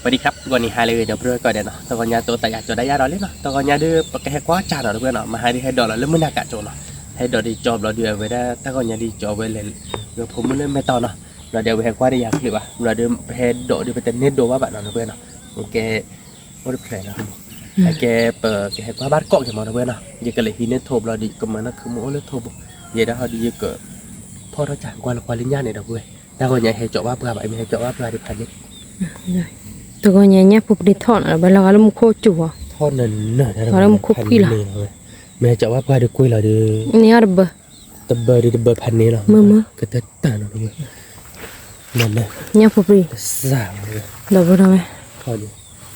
สวัสดีครับวันนี้ฮาเลยเดี๋ยวเพื่อนก่อนเดี๋ยวเนาะตอนนี้ตัวแต่อยากจะได้ยาดอลเลยเนาะตอนนี้ดื้อปากแค่กว่าจานเนาะเพื่อนเนาะมาให้ดอลแล้วมันน่ากะโจเนาะให้ดอลดีจอบเราเดือไว้ได้ตอนนี้ดีจอบไว้เลยเดี๋ยวผมเริ่มไม่ต่อเนาะเราเดี๋ยวไปให้กว่าได้ยากหรือเปล่าเราเดิมให้ดอลดีไปแต่เน็ตโดว่าแบบนั้นเพื่อนเนาะโอเคไม่ได้แผลนะไอ้แกเปิดแกให้กว่าบ้านเกาะแกมาเพื่อนเนาะยังก็เลยฮีเน็ตโทบเราดีก็มันนั่นคือโม่เลยโทบยังได้เขาดีเกิดพอเราจ่ายกว่าเราควาลิ้นย่าเนี่ยเพื่อนแต่คนยังให้เจาะว่าเพื่อไม่ให้เจาะว่าเพื่อที่พันนี้ตัวก็เนี่ยพวกดิทอนอะไรเราก็ลุ่มโคจั่วทอดเนินเนินเราลุ่มคุกกี้ละแม่จะว่าพาดูกุยเราดูนี่อะไรบ่ตบเบอร์ตบเบอร์พันนี้เนาะมือก็จะต่างเนาะด้วยนั่นเลยเนี่ยพวกดิสามเลยเราบ่ทำไมพอดี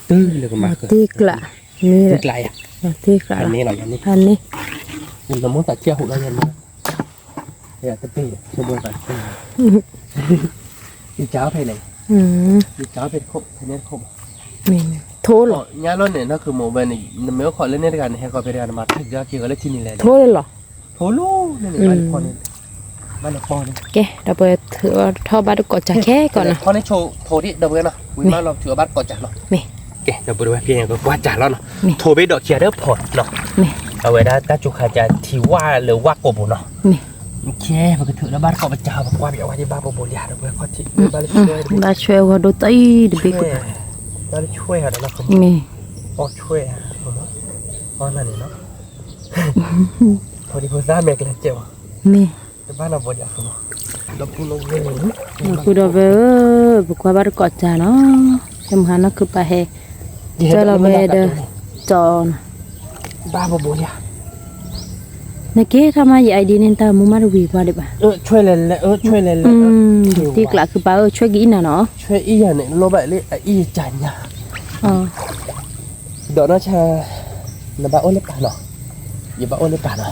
ตื้อเลยก็มาตีกละนี่แหละตีกลายอ่ะตีกละอันนี้หน่อยอันนี้มันต้องตัดเชี่ยวหุ่นเราเย็นนะอยากจะตีชั่วโมงไปดีเจ้าไปเลยดีเจ้าเป็นครบคะแนนครบมีโทษหรอย่าล้นเนี่ยนั่นคือโมเบนี่เมื่อขอเล่นในการให้เขาไปเรียนมาทักยาเกี่ยวกับเล่นที่นี่แหละโทษเลยหรอโทษลูกนี่บ้านพอนี่บ้านพอนี่แกเราไปถือท่อบ้านก่อนจะแค่ก่อนนะพอในโชว์โทรที่เดิมเลยเนาะวิ่งมาเราถือบ้านก่อนจัดเนาะไม่แกเดี๋ยวไปดูว่าพี่ยังก็ว่าจัดแล้วเนาะโทรไปดอกเชียร์เด้อพอเนาะไม่เอาไว้ได้ถ้าจุกขาจะที่ว่าหรือว่ากบเนาะไม่แค่มันก็ถือแล้วบ้านก็ประจาบอกว่าเดี๋ยวว่าที่บ้านโบยาเดี๋ยวเขาที่บ้านช่วยว่าดูตีดูบิ๊กบ้านช่วยอะไรนะคุณไม่ช่วยนั่นนี่เนาะพอดีพอซ่าเมกเลยเจ้าไม่บ้านเราบดอยากคุณเราพูดลงเลยพูดเอาไว้บุกว่าบ้านก่อนจ้าเนาะจำหันนักคือไปให้เจ้าเราไปเด้อจอนบ้านโบยานักเก็ตทำไมไอเดียนี่ตามุมาดูวีกว่าดิบ่ะช่วยเลยช่วยเลยที่กล่าวคือป้าช่วยกินน่ะเนาะช่วยอีอย่างเนี่ยโลบะเลยอีจันยาดอกน่าชาน้ำบ้าโอเล็บปาเนาะอย่าบ้าโอเล็บปาเนาะ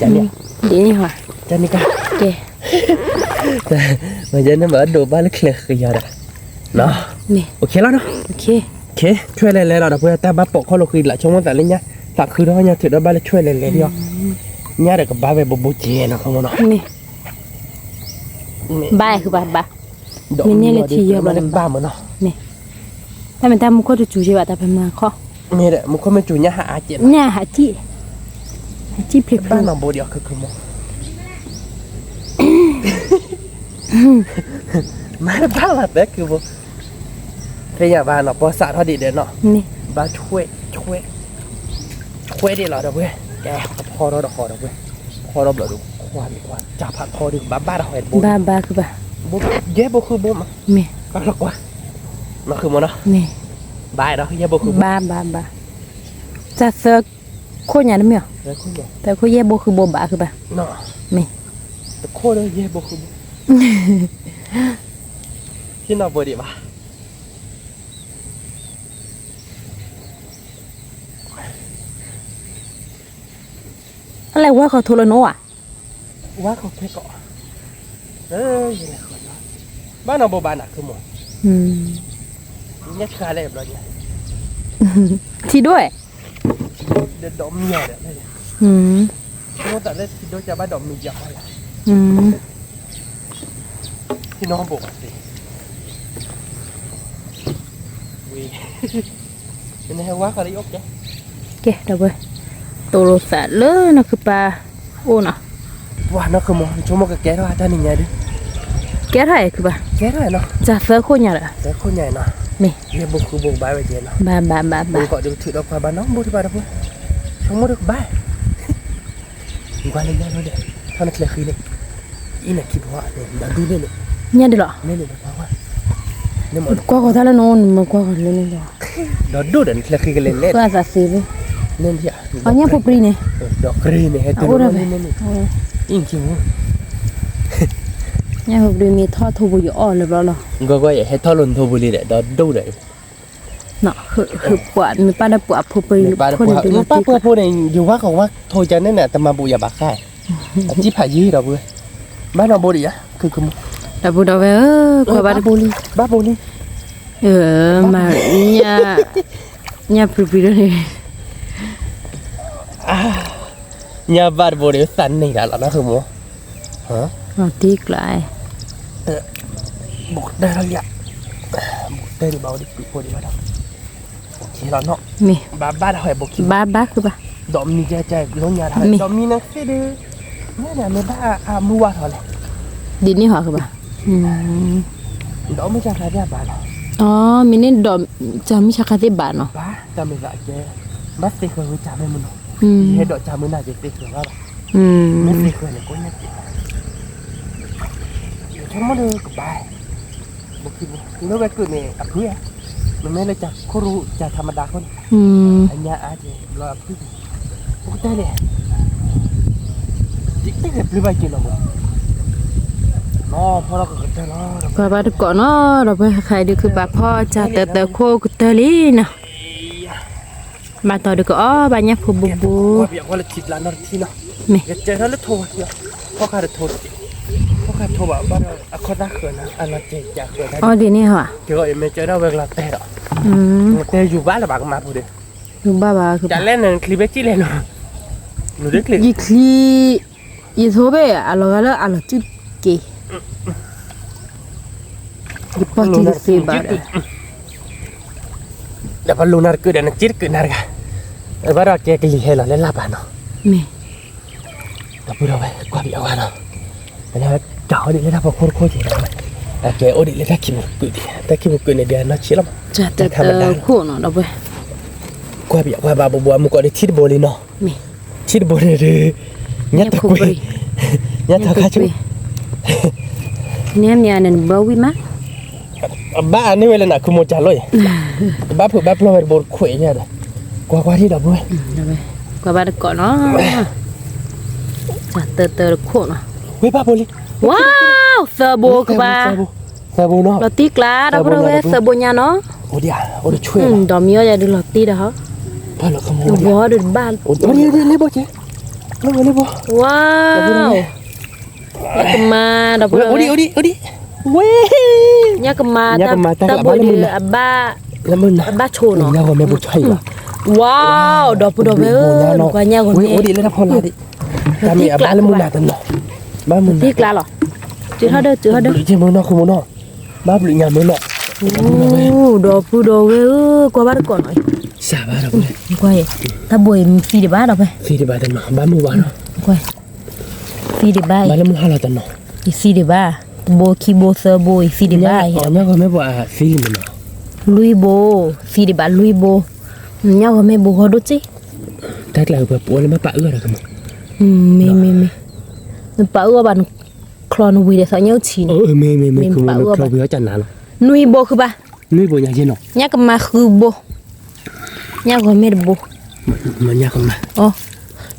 จันเนี่ยดีนี่ค่ะจันนี่กันแกแต่มันจะนั่นแบบดูบ้านเล็กๆก็ยาดเนาะโอเคแล้วเนาะโอเคช่วยเลยเราเพื่อแต่บ้าปกเขาเราคือหลายช่วงวันแต่เรื่องเนี้ยหลักคือเราเนี่ยถือว่าบ้านช่วยเลยเดียวเนี่ยเด็กกับบ้าไปบูเจนะเขาเนาะบ้าคือบ้ามีเนี่ยเลยทีเยอะบ้าเหมือนเนาะนี่ถ้ามันทำมุขจะจูจีว่าแต่เป็นมาข้อนี่แหละมุขไม่จูเนี่ยหาเจ็บเนี่ยหาจีเพลิดบ้านเราโบเดียวคือมั้งมาบ้านเราแต่คือโบพยาบาลเราพอสาทอดีเด่นเนาะนี่บ้านช่วยดิเราเด้อเว้ยแกพอเราดอกคอเด้อเว้ยพอเราเบลดูความจับผัดพอดีบ้าเราเห็นบุบ้าคือบ้าบุเย่บุคือบุมั้งไม่ก็หรอกว่ามันคือมันเนาะไม่บ้าเนาะเย่บุคือบ้าจะเสือโคตรใหญ่ได้ไหมอ่ะแต่โคตรเย่บุคือบุบ้าคือบ้าเนาะไม่แต่โคตรเย่บุคือบุที่นอนบุดีป่ะอะไรว่าเขาโทรโน่อะว่าเขาแค่เกาะยังไงคนเนาะบ้านเราโบราณอ่ะคือหมดเนี่ยคาอะไรแบบนี้ที่ด้วยเด็ดดอมเมียเนี่ยน้องแต่เล่นที่ด้วยจะบ้านดอมมีเยอะเลยที่น้องบอกสิวีเป็นไงว่าเขาได้ยกแกเดี๋ยวไปตัวรถสายเลยนะคือปลาโอ้น่ะว่าnóคือmột chỗ một cái ké thôi ta nhìn nhảy đi ké nàyคือปะเก๊thôi nóจะเสือโคตรใหญ่เลยเสือโคตรใหญ่เนาะนี่เนี่ยบุกคือบุกใบไปเจนเนาะบ้าก็จะถือดอกไฟบ้านน้องบุกที่บ้านเราเพื่อช่องมุดใบกว่าเลยเนี่ยเราเด็กท่านเคลียร์คืนเนี่ยอีน่ะคิดว่าเนี่ยดันดูเนี่ยดิหรอเนี่ยเพราะว่าเนี่ยมันกว่าเขาท่าละนอนมันกว่าเขาเล่นเลยดันดูดันเคลียร์คืนกันเล่นก็จะซีไปเนี่ยที่อ๋อเนี่ยปุ๊บรีเนี่ยดอกรีเนี่ยให้ตัวนี่อิงคิวเนี่ยปุ๊บรีมีทอดทูบุยอ่อนเลยเปล่าเนาะก็อย่าให้ทอดลนทูบุรีเนี่ยดันดูเลยเนาะคือปวดมีป้าได้ปวดปุ๊บรีคนเดียวป้าพูดเองอยู่ว่าของว่าโทรจันนั่นแหละแต่มาบุยาบักได้จีผ่ายี่เราเว้ยบ้านเราบุรีอ่ะคือแต่บุดเอาไว้กว่าบ้านบุรีมาเนี่ยปุ๊บรีเลยnhà bạn bố đứa sẵn này đã là nó không hả tiếc lại một đây là เต้นเบาดิโคดีว่าดอกโอเคแล้วเนาะ มี บ้าได้หอยบกิน บ้าคือปะ ดอมมีใจล้นยาได้ดอมมีนักเสียดื้อเนี่ยไม่บ้ามือว่าเท่าไร ดินนี่หอคือปะ ดอมไม่จะใครได้บ้าหรอ อ๋อมีนี่ดอมจะมีชาคาติบาเนาะ บ้าจำไม่ได้เจ๊บัสเตเคยวิจารณ์ไม่มึงเฮ็ดดอกจามือหน้าเจ๊เตเคยว่าไม่เตเคยเนี่ยก็เนี่ยเจ๊ทั้งหมดเลยก็ไปบกินแล้วไปเกิดเนี่ยอ่ะเพื่อมันไม่เลยจากโครูจากธรรมดาคนอันนี้อาจจะรอพี่โอ้ได้เลยจิ๊กจิ๊กเลยปลื้มไปกินหรอมึงน้อพอเราก็เจอแล้ว ปะบ้าก่อนเนาะเราไปใครดูคือปะพ่อจะเตอโคกุเตลีนะมาต่อดูก็อ๋อบาเนี่ยผู้บูบู ว่าเบียว่าเราคิดแล้วนอนที่เนาะ มี เจอแล้วโทรเนาะพ่อข้าจะโทรพ่อข้าโทรแบบว่าเราคนน่าเขินนะอันเราเจ๊อยากเขินได้ อ๋อดินนี่เหรอ เจอไม่เจอเราเวลาเตะหรอเตะอยู่บ้านหรือบ้านก็มาพูดดิ ดูบ้าบ้าคือ จะเล่นคลิปที่เล่นหนูได้คลิป ยี่คลียี่โทเบะอะไรกันแล้วอะไรจุดเกย์ยี่ปอจิเซบาร์ เดี๋ยวพอลูนาร์เกิดอันนั้นจิตเกิดนาร์กันว่าเราแกกินเฮล่ะเล่นลาบานเนาะ มี เราพูดเอาไว้กว่าเบียว่าเนาะแล้วเจ้าดิเล่นลาบโคตรโคตรจีนะแกโอดิเล่นถ้าคิมกุดิถ้าคิมกุในเดือนน่าเชื่อมั้ย จะเตอคู่เนาะเราไป กว่าเบียว่าบาบัวมุกอดิทิดโบลีเนาะ มี ทิดโบลีดื้อยัดตะกุยยัดตะข้าจุ เนี่ยมีอันนั้นบ่วิมา บ้านี่เวลาหนักคือโมจ่าเลยบ้าเผื่อบ้าพลอยบนขวยเนี่ยเลยกว่าที่ดับด้วย เราไปกว่าบ้านก่อนเนาะจะเตอคู่เนาะ เฮ้ยบ้าโบลี ว้าวเซอร์โบคือบ้า ซาบูเนาะ เราตีกลาเราไปเว้เซอร์โบญาเนาะ โอ้เดียโอ้เดียช่วย ดอมเยอะอย่าดูเราตีเด้อ บ้าเราขโมย หัวดูบ้าน โอ้เดียเลยบ่เจ๊เลยบ่ ว้าวยักมาเราไป โอ้ดิเว้ย ยักมาตะโบดีบ้า แล้วมึงนะ บ้าโชว์เนาะ แล้วก็ไม่บุช่วยว่ะ ว้าวดอกพุดอกเว้ยกว่าเนี่ยคนนี้ โอ้ดิแล้วพอละดิตามีบ้านแล้วมึงหนาตันเนาะบ้านมึง ตีกลาหรอจื้อเท่าเด้อจื้อเท่าเด้อ หรือเจ้ามึงเนาะคุณมึงเนาะบ้านหรืองานมึงเนาะ โอ้ดอกพุดอกเว้ยกว่าบ้านก่อนหน่อย สาบ้าเราเลย กว่าถ้าบ่อยฟีดิบ้าเราไป ฟีดีบ้านตันเนาะบ้านมึงวะเนาะ กว่าฟีดิบ้า บ้านแล้วมึงหาเราตันเนาะ อีฟีดิบ้าโบคีโบเซอร์โบอีฟีดิบ้า อ๋อเนี่ยก็ไม่บอกฟีลิมเนาะ ลุยโบฟีดิบ้าลุยโบเนี่ยก็ไม่โบเขาดูสิ ถ้าเกิดแบบปวดแล้วไม่ปะเอื้ออะไรกันมั้ง มีนึกป่าว่าบ้านคลอนวีเดสเอาเนี้ยฉีน ไม่คือมันเราเบื่อจันนานเนาะ นุยโบคือบ้า นี่บ่อยากเย็นเนาะ เนี่ยก็มาคือโบเนี่ยก็ไม่โบ มันยากมาก อ๋อ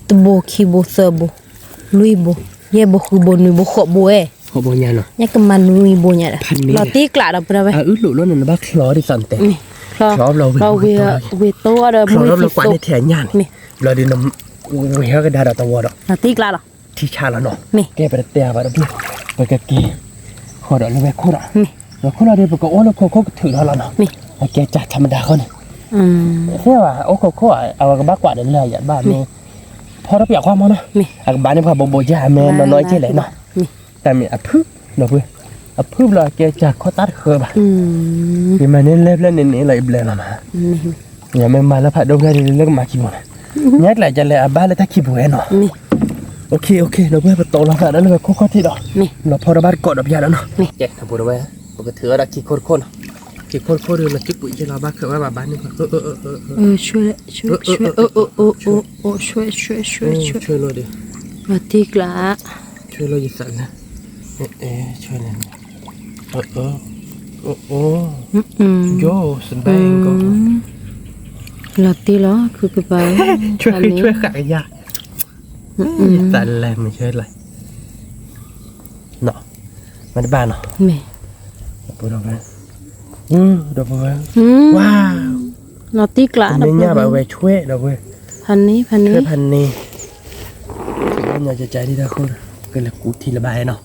ตโบคีโบเซอร์โบลุยโบเย่โบคือโบนุยโบขบโบเอ เขาบอกยาเนาะ เนี่ยก็มันนุยโบเนี่ยแหละเราตีกลาดเราไปไป อึดหลุดแล้วนั่นบ้าคลอดิสันเต คลอเราเวโต้เรา คลอ มือ เรา ฟิ กว่า โซ ในแถนยานเราดินำเฮียก็ได้ดาวตะวันอ่ะ เราตีกลาดหรอ ที่ชาแล้วเนาะแกไปเตะไปแล้วพี่ไปกะกีขอดอกเลยไปคู่อ่ะแล้วคู่เราเดี๋ยวก็โอ้แล้วเขาถือเราเนาะแกจัดธรรมดาเขาเนี่ยเสียว่าโอ้เขาเอากระบะกวาดเลยอย่างบ้านนี้พอเราเปียกความมั้งนะอักบ้านนี่พอโบยาแม่น้อยใช่เลยเนาะแต่มีอ่ะพึ่งเนาะเพื่ออ่ะพึ่งเราแกจัดเขาตัดเคยบ่ที่มาเน้นเล็บเล่นเน้นอะไรเบลล์มาอย่าไม่มาแล้วผัดดงได้เรื่องมาขี้บ่ยัดไหลจะเลยอ่ะบ้านเลยถ้าขี้บ่เนาะโอเคเราเพื่อประตูเราแล้วเราค่อยๆที่ดอกเราพอเราบ้านกอดดอกยาแล้วเนาะแกทำบุญไว้ปกติเราขี้โคตรขี้โคตรเราขี้ปุ๋ยจะเราบ้านเคยว่าบ้านนี่ช่วยช่วยเราดิ เราตีกลา ช่วยเราอย่าสั่นนะช่วยเลยโย่สบายก็ เราตีแล้วคือไป ช่วยขายยาสั่นแรงไม่ช่วยอะไรเนาะมาที่บ้านเนาะ แม่ ปูดอกไม้ดอกไม้ว้าว เราตีกลา ไม่ง่ายแบบช่วยดอกไม้ พันนี้ ช่วยพันนี้ถือว่าอยากจะใจที่ทุกคนก็เลยกูทีละใบเนาะ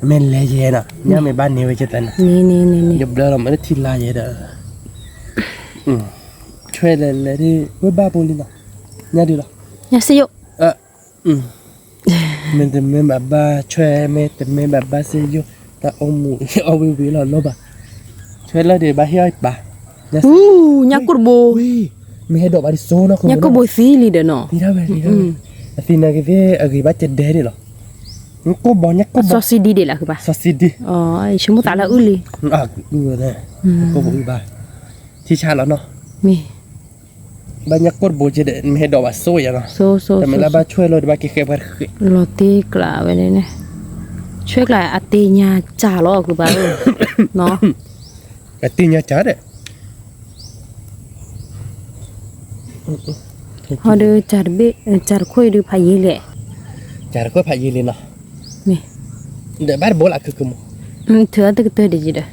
แม่นเลยเย็นอ่ะย่าไม่บ้านนี้ไว้จะแต่นะ นี่ยบเดินเราไม่ได้ทีละเย็นช่วยเลยที่ว่าบ้าปูลินอ่ะย่าดีหรอ ยาสิโย มันจะไม่แบบบ้าช่วยไม่แต่ไม่แบบบ้าเสียอยู่แต่เอาหมูเอาวิวเราลบอ่ะช่ ช่วยเราเดี๋ยวบ้าเฮียบ้า nyakurbo มีให้ดอกอาริโซนะคุณ nyakurbo sili de no นี่ได้ไหมนี่ได้ไหมสินะกี่อะไรบ้าจะเดร์หรอนี่ก็บอกนี่ก็บอก sosidi de lah ke ba ซอสซิดี oh semua tak lah uli ดูนะก็บอกอีบ้าที่ชาแล้วเนาะ mi บ้านยักษ์ก็บอกจะเดมีให้ดอกอาโซอย่างเนาะ so แต่เมื่อบ้าช่วยเราบ้าเก็บไป roti kla we ne ช่วยกลายอติญาจ่าล้อคือบ่าเนาะ แต่ตีเนี่ยจ้าเด้ เฮาเด้อจัดเบจัดค่อยดูพายีแหละ จ้าก็พายีเลยเนาะ มี เดี๋ยวบ้านโบราณคือกุม เธอตึกเตอดิจิเด้อ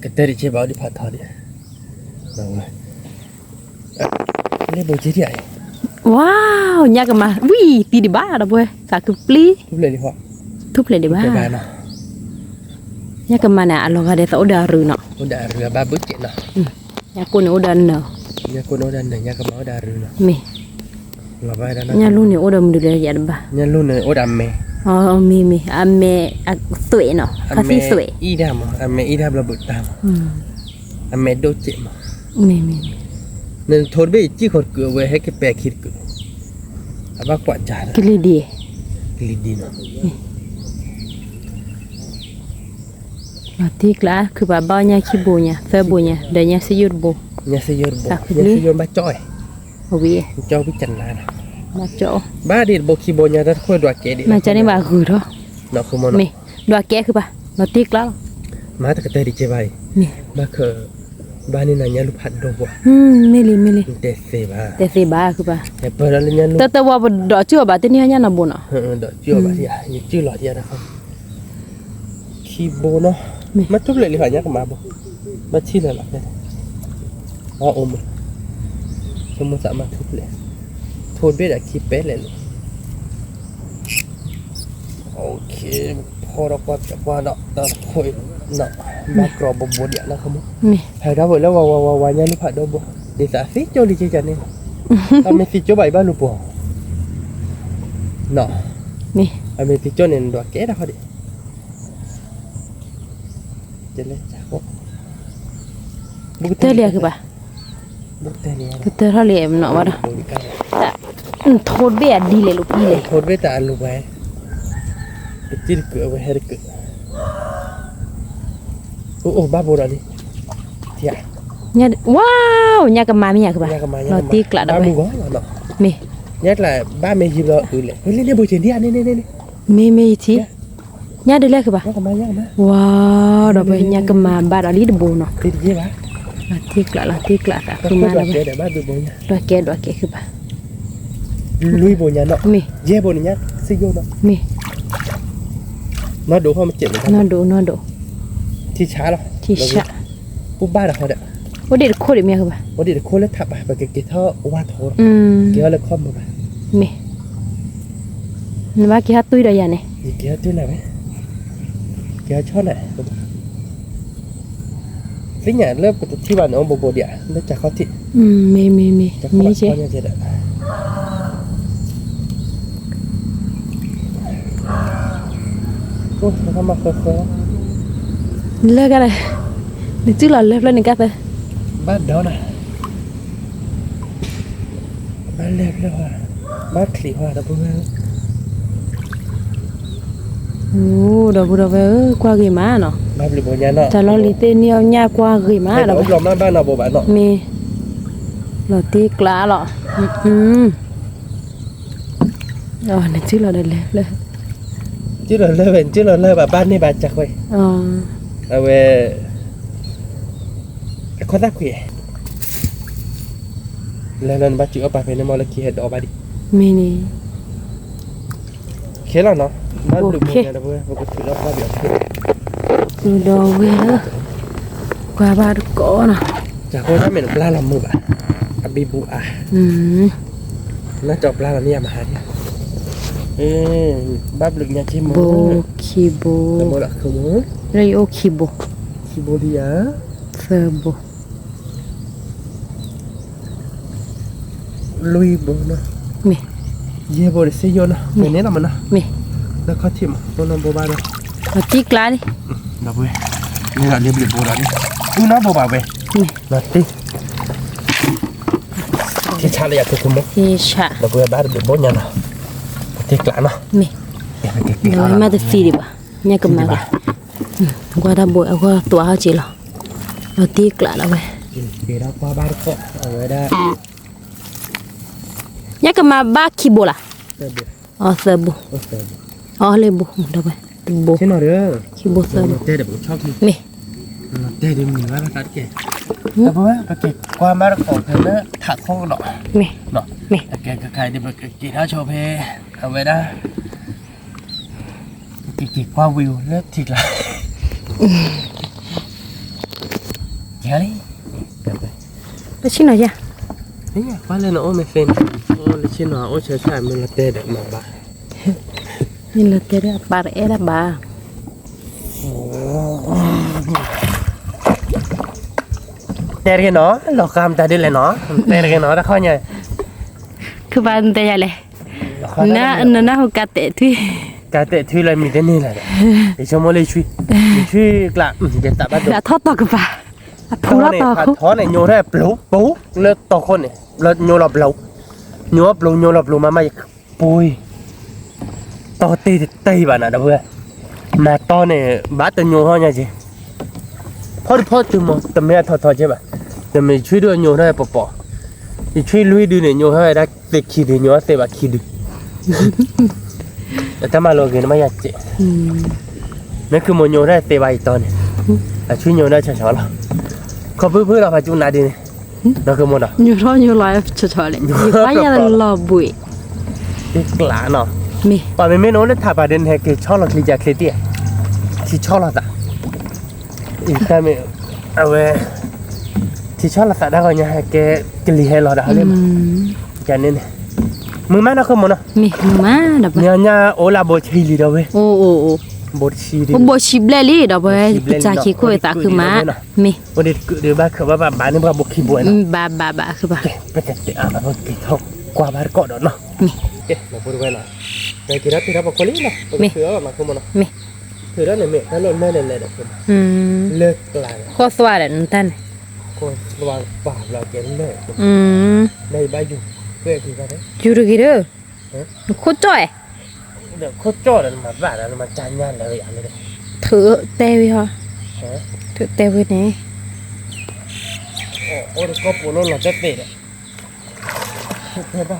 ก็เตอร์เจ็บเอาดิพัดทอดิน้องเลยนี่โบจีที่ไหน ว้าวญากะมาวิตีดิบ้าดอกเว้ยกะคือปลี ทุบเลยดิพ่อ ทุบเลยดิบ้า ไปบ้านเนาะ ญากะมาน่ะอะลอกะเดตอดารึเนาะ อุดาเรือบ้าบึกเจ็ดเนาะ ญากูนอดาเนาะ เนี่ยคนโอดันเนี่ยเนี่ยก็มาอุดาเรือเนาะ มี มาบ้านนั้น ญาลูนี่อดามดูเลยยาดบ่า เนี่ยรุ่นเนี่ยอุดามเม อ๋อมีอะเมอะสวยเนาะคาสิสวย อีดามอเมอีดามระบุตามอเมโดเจม มี เนี่ยทนไปจี้ขดเกลือไว้ให้แกแปะคิดกูอาบ้ากว่าจ่า กิลิดี ลิดีเนาะ มาติกละคือบ่าบ้าญาคิโบญาเฟโบญาเดญาสิยุดโบ เนี่ยเสียร์บุเนี่ยเสียร์บ้าจ้อย โอวี จ้อยพิจารณานะ มาเจาะ บ้าดิโบคีโบเนี่ยถ้าค่อยดวกเกดิ มาจะนี่บ่าคือเนาะ เนาะคือมัน มีดวกแกคือบ่ามาติกละ มาแต่ก็เตะดิเจไป มี บ้าคือบ้านนี่นะเนี่ยลูกพัดดอกบัว มิลิ เตะเสบ้า แต่สิบ้าคือบ่า แต่เปิดแล้วเนี่ยลูก แต่ว่าบ่ดอกจั่วบ่าตินี่ญานะบ่เนาะ ดอกจิ้วแบบที่อ่ะยิ่งจิ้วหลอดเยอะนะครับคีโบเนาะมาทุบเลยหรือเปล่าเนี่ยก็มาบ่มาชี้เลยหรอเนี่ยอ๋ออมสมมติสามารถทุบเลยโทนเบ็ดอะคีเป๊ะเลยลูกโอเคพอเราก็จะว่าเนาะตอนคุยเนาะมากรอบบเดียวนะครับ มี ให้เราบอกแล้วว่าเนี่ยลูกผัดดอกบัวเดี๋ยวสาธิตโจลิจิจันเนี่ยทำไมสิโจใบบ้านลูกบัวเนาะ มี Ame ticho nen dua kera kau di. Jele cakap. เตอเรียคือบ่า Bukti ni. เตอเฮาเรียมเนาะว่า Bukti. โทษเบียดดีเลยลูกพี่เลย Thod beta alu bai. Kecil ke apa her ke. Oh babu dah ni. Tia. เนี่ยว้าวเนี่ยก็มามีหยังคือบ่า Nya kemana? เราติกละดอก Babu เว้ย kau no. มี Nya lah ba me hib lo ule. Ini ni bocah dia ni. มีทีเนี่ยเดเลยคือบ่า Nya kemana? ว้าวดอกเว้ยเนี่ยก็มาบาดอลีดโบเนาะ Tiri dia ba. เราติกละก็คือ Kau มา dah แล้วเว้ย ada ba du bonya. ดอกแกคือบ่า Lui bonya no. มี Je bonya siyo no. มี Nó đủ không chỉnh được นอ không? ดู Thì chả đâu. ที่ชะ Bố ba là thôi đấy. บ่ได้โคตรเมียคือบ่า Bố đi được khô lên thập à. Và cái thơ qua thổ. มี Kéo lên không mà bà. มันว่ากี่ฮัตตุ้ยได้ยังเนี่ย Thì kéo tuyến này mấy. Kéo chót này. Cái nhà lớp của thi bàn ông bố địa. Nó chả khó thị. มี Chả khó bạn เจ๊ khó như thế đấy. Ôi, nó không mặc khờ khờ. เลิกกันเลยนึกชื่อหล่อนเลิกแล้วนึงกันไป Bát đó này. Bát lẹp lẹp hòa. Bát khỉ hòa đã bố nghe. โอ้ดอกบัวดอกเว้ยกว่ากี่ม้าเนาะ Bát lì bố nhà nọ. แต่เราลิเตเนียวยากกว่ากี่ม้า Hay ดอก là ốp lòng bát nào bố bạn nọ. มีเราตีกลาหรออ๋อนึกชื่อเราได้เลย Chứ là lơ bền, chứ là lơ bà ban đi bà chặt vậy. อ๋อ À về con rác quỷ lần bà chịu bà phải nên mà là kia đó bà đi มีนี่ khé là nó nó Ok. được một ngày là vừa và có thứ nó qua biểu hiện ดูดอกเว้ยกว่าบาดก่อนอ่ะ chả có nó mình la làm mưa bà à bi bu à nó chọc la làm nhà mà hả đi ê bắp được nhà chim โบ mưa คีโบ là mưa là không mưa ไรโอคีโบ khi bố đi á เฟอร์โบ lui bố nó มี ye bố để xây vô nó mình nét là mình nó มี nó khó chịu mà bố nó bố ba nó เราตีกลาดิ là vui nên là liêm liệp bố đó đi tu nó bồ bảo về nó tí thì cha lại cứ không mất ที่ฉะ nó vừa bắt được bốn nhà nào thì lạ nó แม่น้อยมาแต่ฟีดิบ่ะเนี่ยก็มาก็ถ้าบ่เอาก็ตัวเฮาจิหรอเราตีกละแล้วเว้ย thì đó qua ba được ở đây đó เนี่ยก็มาบ้าคีโบล่ะอ๋อเซอร์โบอ๋อเลยโบเดี๋ยวไปโบ thế nào nữa คีโบเซอร์โบ tê để bố cho đi แม่ tê đi mình bắt nó kìaแต่เพราะว่าก็เก็บความบ้าของเธอเนี่ยถักห้องดอก แม่ เนาะ แม่ แกก็ใครที่แบบกินข้าวโชว์เพเอาไว้ได้กี่กว่าวิวเลิกถิดละเฮ้ย แล้วชิ้นหน่อยจ้ะ นี่ไงว่าเลยนะโอ้ไม่เป็นโอ้เลยชิ้นหน่อยโอ้เชื่อใช่มันละเตะเด็กมาบ้า นี่ละเตะปาเอละบา เตะกันเนาะหลอกคำแต่ดิเลยเนาะเตะกันเนาะถ้าข้อเนี่ย คือบ้านเตะอะไรน่าน่าหัวกะเตะที่ การเตะที่เรามีแต่นี่แหละไอ้ชมเลยช่วยกลับเดี๋ยวตัดบ้าน แล้วทอดต่อกันปะพูดต่อ ท้อเนี่ยโยนได้ปลุกปุ๊บเลิกต่อคนเนี่ยเราโยนหลับเราโยนหลับมาไม่ปุยต่อตีบ้านน่ะเพื่อนมาต่อเนี่ยบ้านตัวโยนเขาเนี่ยจีพอจุ่มแต่ไม่ทอใช่ป่ะแต่ไม่ช่วยด้วยโยนได้ปอช่วยลุยดูเนี่ยโยนให้ได้เตะขี้ดิโยนเตะแบบขี้ดิแต่ถ้ามาโลกินไม่อยากเจนั่นคือโมโยนได้เตะใบตอนเนี่ยช่วยโยนได้ช้าๆแล้วเขาเพื่อเราไปจุนนาดีเนี่ยนั่นคือโมดอ่ะ อยู่ร้อนอยู่ลอยเฉยๆเลยอยู่ไปยังรอบุย อีกหลาเนาะ มี ป่าไม่โน้นเลยถ่ายประเด็นให้คือชอบเราคลีจากคลีเตียที่ชอบเราจ้ะอีกแต่ไม่เอาไว้ที่ชอบเราจ้ะได้ก็ยังให้แกกลีให้เราได้เลยมั้ยแกนี่เนี่ยมึงแม่น่ะคือโมนะ มีมาดับไป เนี่ยโอลาโบชีลีดเอาไว้ โอ้ โบชีลี บ่ชิบเลยดับไปจ่าขี้คุยตาคือมามี วันนี้เดี๋ยวบ้าคือว่าบ้านนี่บ้าบุกขี้บ่อยนะ บาคือบ่ ไปแต่อ่ะมันกินเขากว่าบ้านเกาะดอกเนาะ มี เอ๊ะมาพูดไว้หน่อยไปกินแล้วที่เราบอกคนนี้เนาะเสือมาคือมันเนาะ มี ถือแล้วเนี่ยถ้าโดนแม่เลยเด็กคนเลิกกลาง ข้อสวัสดิ์นั่นท่าน คนวางบาปเราเกณฑ์เลิก ในใบอยู่เพื่อคือกัน อยู่ดูกี่เด้อโคจ้อย เดี๋ยวโคตรจ่อเลยมาบ้านแล้วมาจานงานเลยอย่างนี้เลย ถือเตวิฮะถือเตวินี่ โอ้โหก็ปูนเราจะเตะอ่ะเพื่อบ้า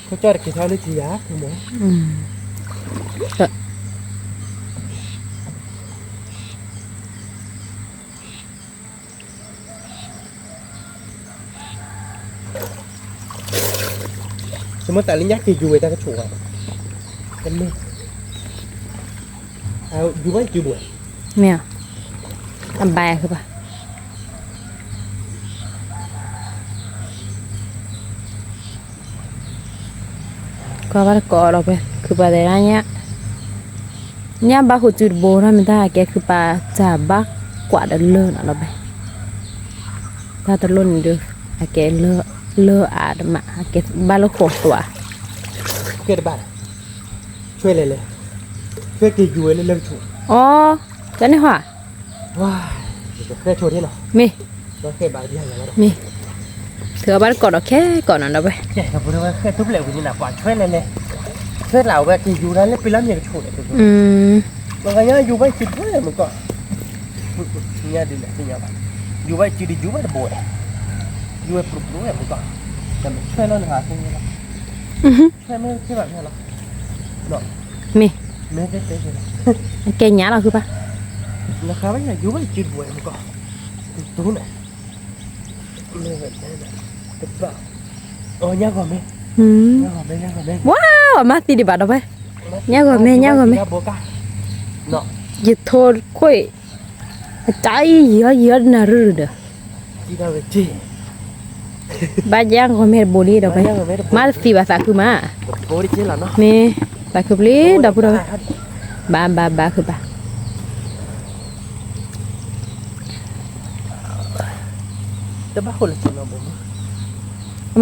โคตรจ่อกี่เท่าลิทียาคุณหมอสมมติแต่ลิ้นยักษ์กี่อยู่ไอ้ตากระชูอ่ะกันเลยเอาอยู่ไว้กี่บุ๋ย เมียอันบายคือป่ะก็ว่าก็เราไปคือป่ะแต่ละเนี่ยบ้าหัวจุดโบนะมันได้แกคือป่ะจ่าบ้ากว่าเดินเลื่อนเราไปถ้าตะลุ่นดูแกเลื่ออาดมาแกบ้าลูกโขตัว เพื่อนบ้านช่วยเลยเพื่อกี่อยู่เลยเริ่มถูก อ๋อจะนี่หัว ว้าเพื่อโชว์ที่หนอ มี ก็แค่บาทที่ไหนแล้ว มีเธอบ้านก่อนโอเคก่อนนั่นเราไป แค่กับพูดว่าแค่ทุบเหลวนี่หนักกว่าช่วยเลยช่วยเราแบบกี่อยู่นั้นแล้วไปแล้วเนี่ยโชว์เลยมันก็ยังอยู่ไว้จิตด้วยมันก็เนี่ยดีเลยที่เนี่ยอยู่ไว้จิตอยู่ไว้บ่อยอยู่ไว้ปลุกด้วยมันก็แต่ช่วยเราหาสิ่งนี้ละช่วยไม่ใช่แบบนี้หรอเนาะ มี ไม่ได้เลย แกหยาเราคือป่ะ ราคาไม่ใช่อยู่ไว้จิตบ่อยมันก็ตู้ไหนไม่แบบนี้นะแต่ป่ะโอ้ยยังก่อนไหมยังก่อนไหม ว้าวมาตีดิบาดเอาไปเนี่ยก่อนแม่เนี่ยก่อนแม่ เนาะ อย่าโทษคุยใจเยอะน่ะรื้อเด้อ ที่เราจี บ้านย่างของแม่บุรีเด้อไปมาสีภาษาคือมา โบดิจิล่ะเนาะ แม่ตาคือบุรีเด้อพูดเอาบ้าคือบ้า แต่บ้าคนละคนเนาะผม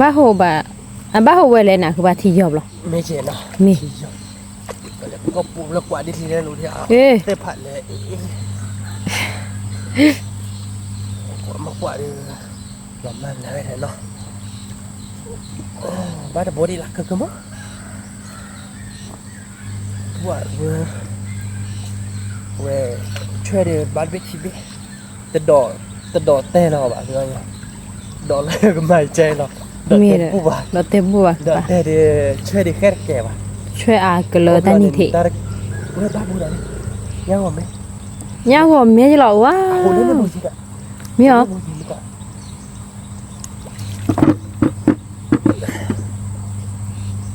บ้าโหบ้าโหเวเลยน่ะคือบ้าที่ยอบหรอ ไม่ใช่เนาะ มี ก็ปูแล้วกว่าที่ทีนี้รู้ที่เอา เอ้ ได้ผัดเลย กว่าดิหลอมมันเลยเนาะบ้านตะโบดีลักคือมั้งว่าเว้ช่วยเดี๋ยวบ้านไปทีบีจะดอเต้เราแบบนี้ดอเลยก็ไม่ใจเราดอเต้ปุ๊บว่ะ เราเต็มบัว ดอเต้เดี๋ยวช่วยเดี๋ยวแค่แก่ว่ะ ช่วยอากเลอตานี่เถ ตาเว้ยบ้านบูดานี่ยังว่าไหม ย่าหัวเมียจะหรอว้า โอ้เล่นไม่บูจิกะ มีเหรอ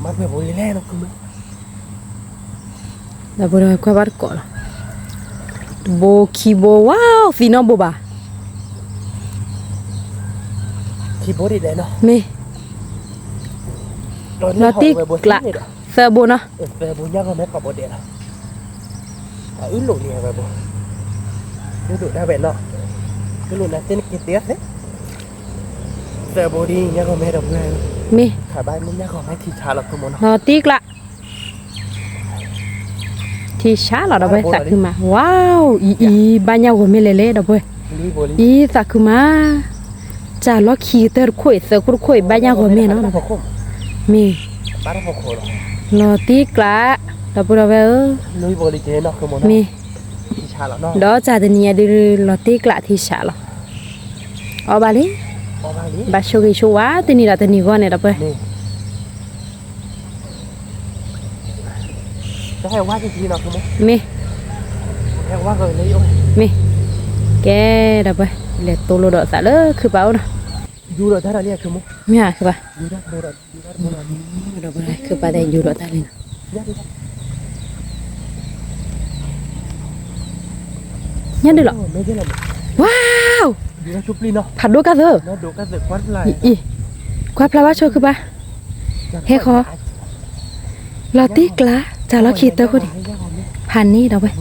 มันแบบโอ้ยแล่เนาะคือมึง เราไปดูควายบ้านก่อนโบคีโบว้าวฟีนอโบบา คีย์บอร์ดได้เนาะ เมเราติ๊กละเซอร์โบเนาะ เออบุญยากก็แม่กับบอร์ดเดียนะอึ้งหลุดเนี่ยไปบ่ดูดูได้แบบเนาะก็หลุดนะเต้นกินเตี้ยเนี่ยเซอร์โบดียากก็แม่ดอกเบี้ย เม ขาบ้านมันยากก็แม่ที่ชาลักตัวมันเนาะ เราติ๊กละที่ช้าเราไปสักขึ้นมาว้าวอีบ้านยาวหัวเมียเละๆเราไป ลีโบลี อีสักขึ้นมาจ่าล็อกคีเตอร์คุยเสือคุยบ้านยาวหัวเมียเนาะมี บ้านพอโคตร เราติ๊กละเราไปเราไปลีโบลีเจเนาะคือมันเนาะ มี ที่ชาลักเนาะ đó cha thì nhà đi lọt tiếc lại thì xả rồi ở bà lý ออกมาลี bà show cái show quá thì ni là thì ni con này đâu vậy นี่จะให้ว่าจริงๆเนาะคือมั้ง mê ให้ว่าเลยเลยโอ้ย mê cái đâu vậy để tôi lo đỡ xả lỡ cứ bảo nè ยูโรได้เราเรียกคือมั้ง mẹ à cứ bà ยูโรโบราณยูโรโบราณ đâu vậy cứ bà đây dù đỡ ta lên ยากดิ nhớ được rồi ไม่ใช่หรอก wow ยูโรชุบลีเนาะ ผัดđũa cá thơ แล้วดูกันเสร็จควันฟลาย ý qua pla show cứ bà hết khó lọt tiếc lá cha lọt khi tao có đi pan ní đâu vậy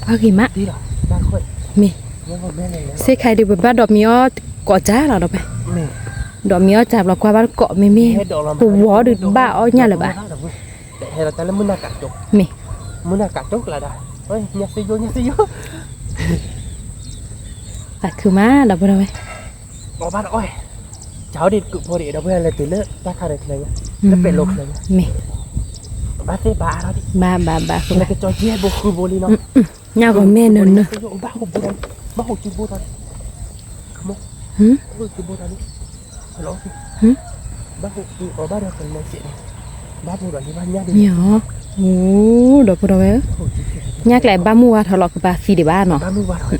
bao gì má ดีหรอบ้านค่อย mê ยังก็แม่เลยแล้ว xe khai đi bên ba đọt mió cỏ giá là đâu vậy นี่ ดอกเมียวจับเรากว่าบ้านเกาะไม่มี ให้ดอกเรา กูวอดึกบ้าอ้อยเนี่ยเลยบ้า แต่ให้เราแต่ละมื้อหน้ากากจก มี มื้อหน้ากากจกละได้เฮ้ยเนี่ยสิโยเนี่ยสิโย แต่คือมาดับไปเลย บอกบ้านอ้อยเช้าดิกุพอดีเราเพื่อนเลยตื่นเลิกตาขาดเลยเนี่ยแล้วเป็นลมเลยเนี่ย มี บ้านเซบ้าเราดิ บ้าคือ แล้ว บ้า ก็จอยเจี๊ยบคือโบลีเนาะ เงาของแม่เนินเนอะ บ้าหุบบูดันบ้าหุบจิบูดันขโมย หืม หุบจิบูดันนี่ฮัลโหลสิ หืม บ้าหุบจิบ้าเราเป็นโมเสสบ้าบูดันที่บ้านญาติ เหนียวโอ้ดับไปเลยยากแหละบ้ามัวทะเลาะกับบ้าฟีดีบ้านเนาะ บ้ามือบ้าถอย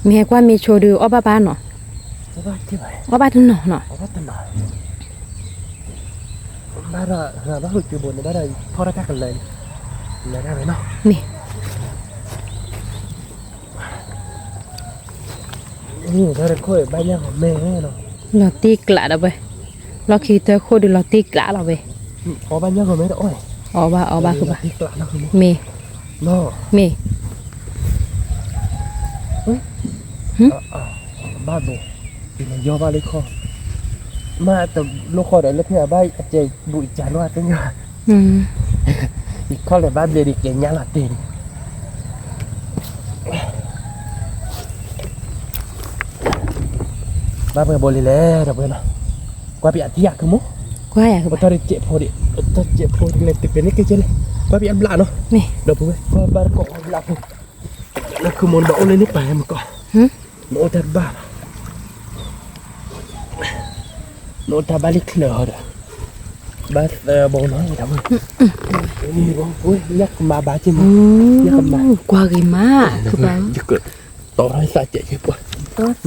มีให้กว่ามีโชว์ดูอ้อบ้าเนาะ บ้าที่ไหน อ้อบ้าทุนเนาะ บ้าตันหน่อยบ้าเราบ้าหุบจิบูดันบ้าเราพอรักกันเลยเลยได้ไหมเนาะ มี นี่ถ้าเราคุยบ้านยังของแม่เนาะ ลอตีกละดับไปเราคิดเจอโคดูลอตีกละเราไป พอบ้านยังของแม่โอ้ย อ้อบ้าคือบ้า ที่กลางนะคือ มี เนาะ มี บ้านโบกินย่อบ้านเลยคอมาแต่ลูกคอเดี๋ยวเล็กเนี่ยบ้านเจบุญจานว่าตั้งยา อืม อีกข้อเลยบ้านเรียนอีกเก่งยังละเต็นบ้านเปิดบริแล้วเดี๋ยวเปิดเนาะกว่าปีอัดที่อยากคือมั้ง กว่าอยากคือ บั บ้า ตรเจ็บพอดิบัตรเจ็บพอดิเลยติดเป็นนี่ก็เจเลยกว่าปีอัดบลาเนาะ มี เดี๋ยวเพื่อนบ้านเกาะบลาผมแล้วคือมันบอกเลยนี่ไปมันก็ หืม โนตัดบ้าโนตัดบาลิกเลยเหรอบ้านบงน้อยทำไมนี่บงอุ้ยยักมาบ้าจิม กว่ากี่มาคือบ้า จะเกิดต่อให้สะใจเจ็บปวด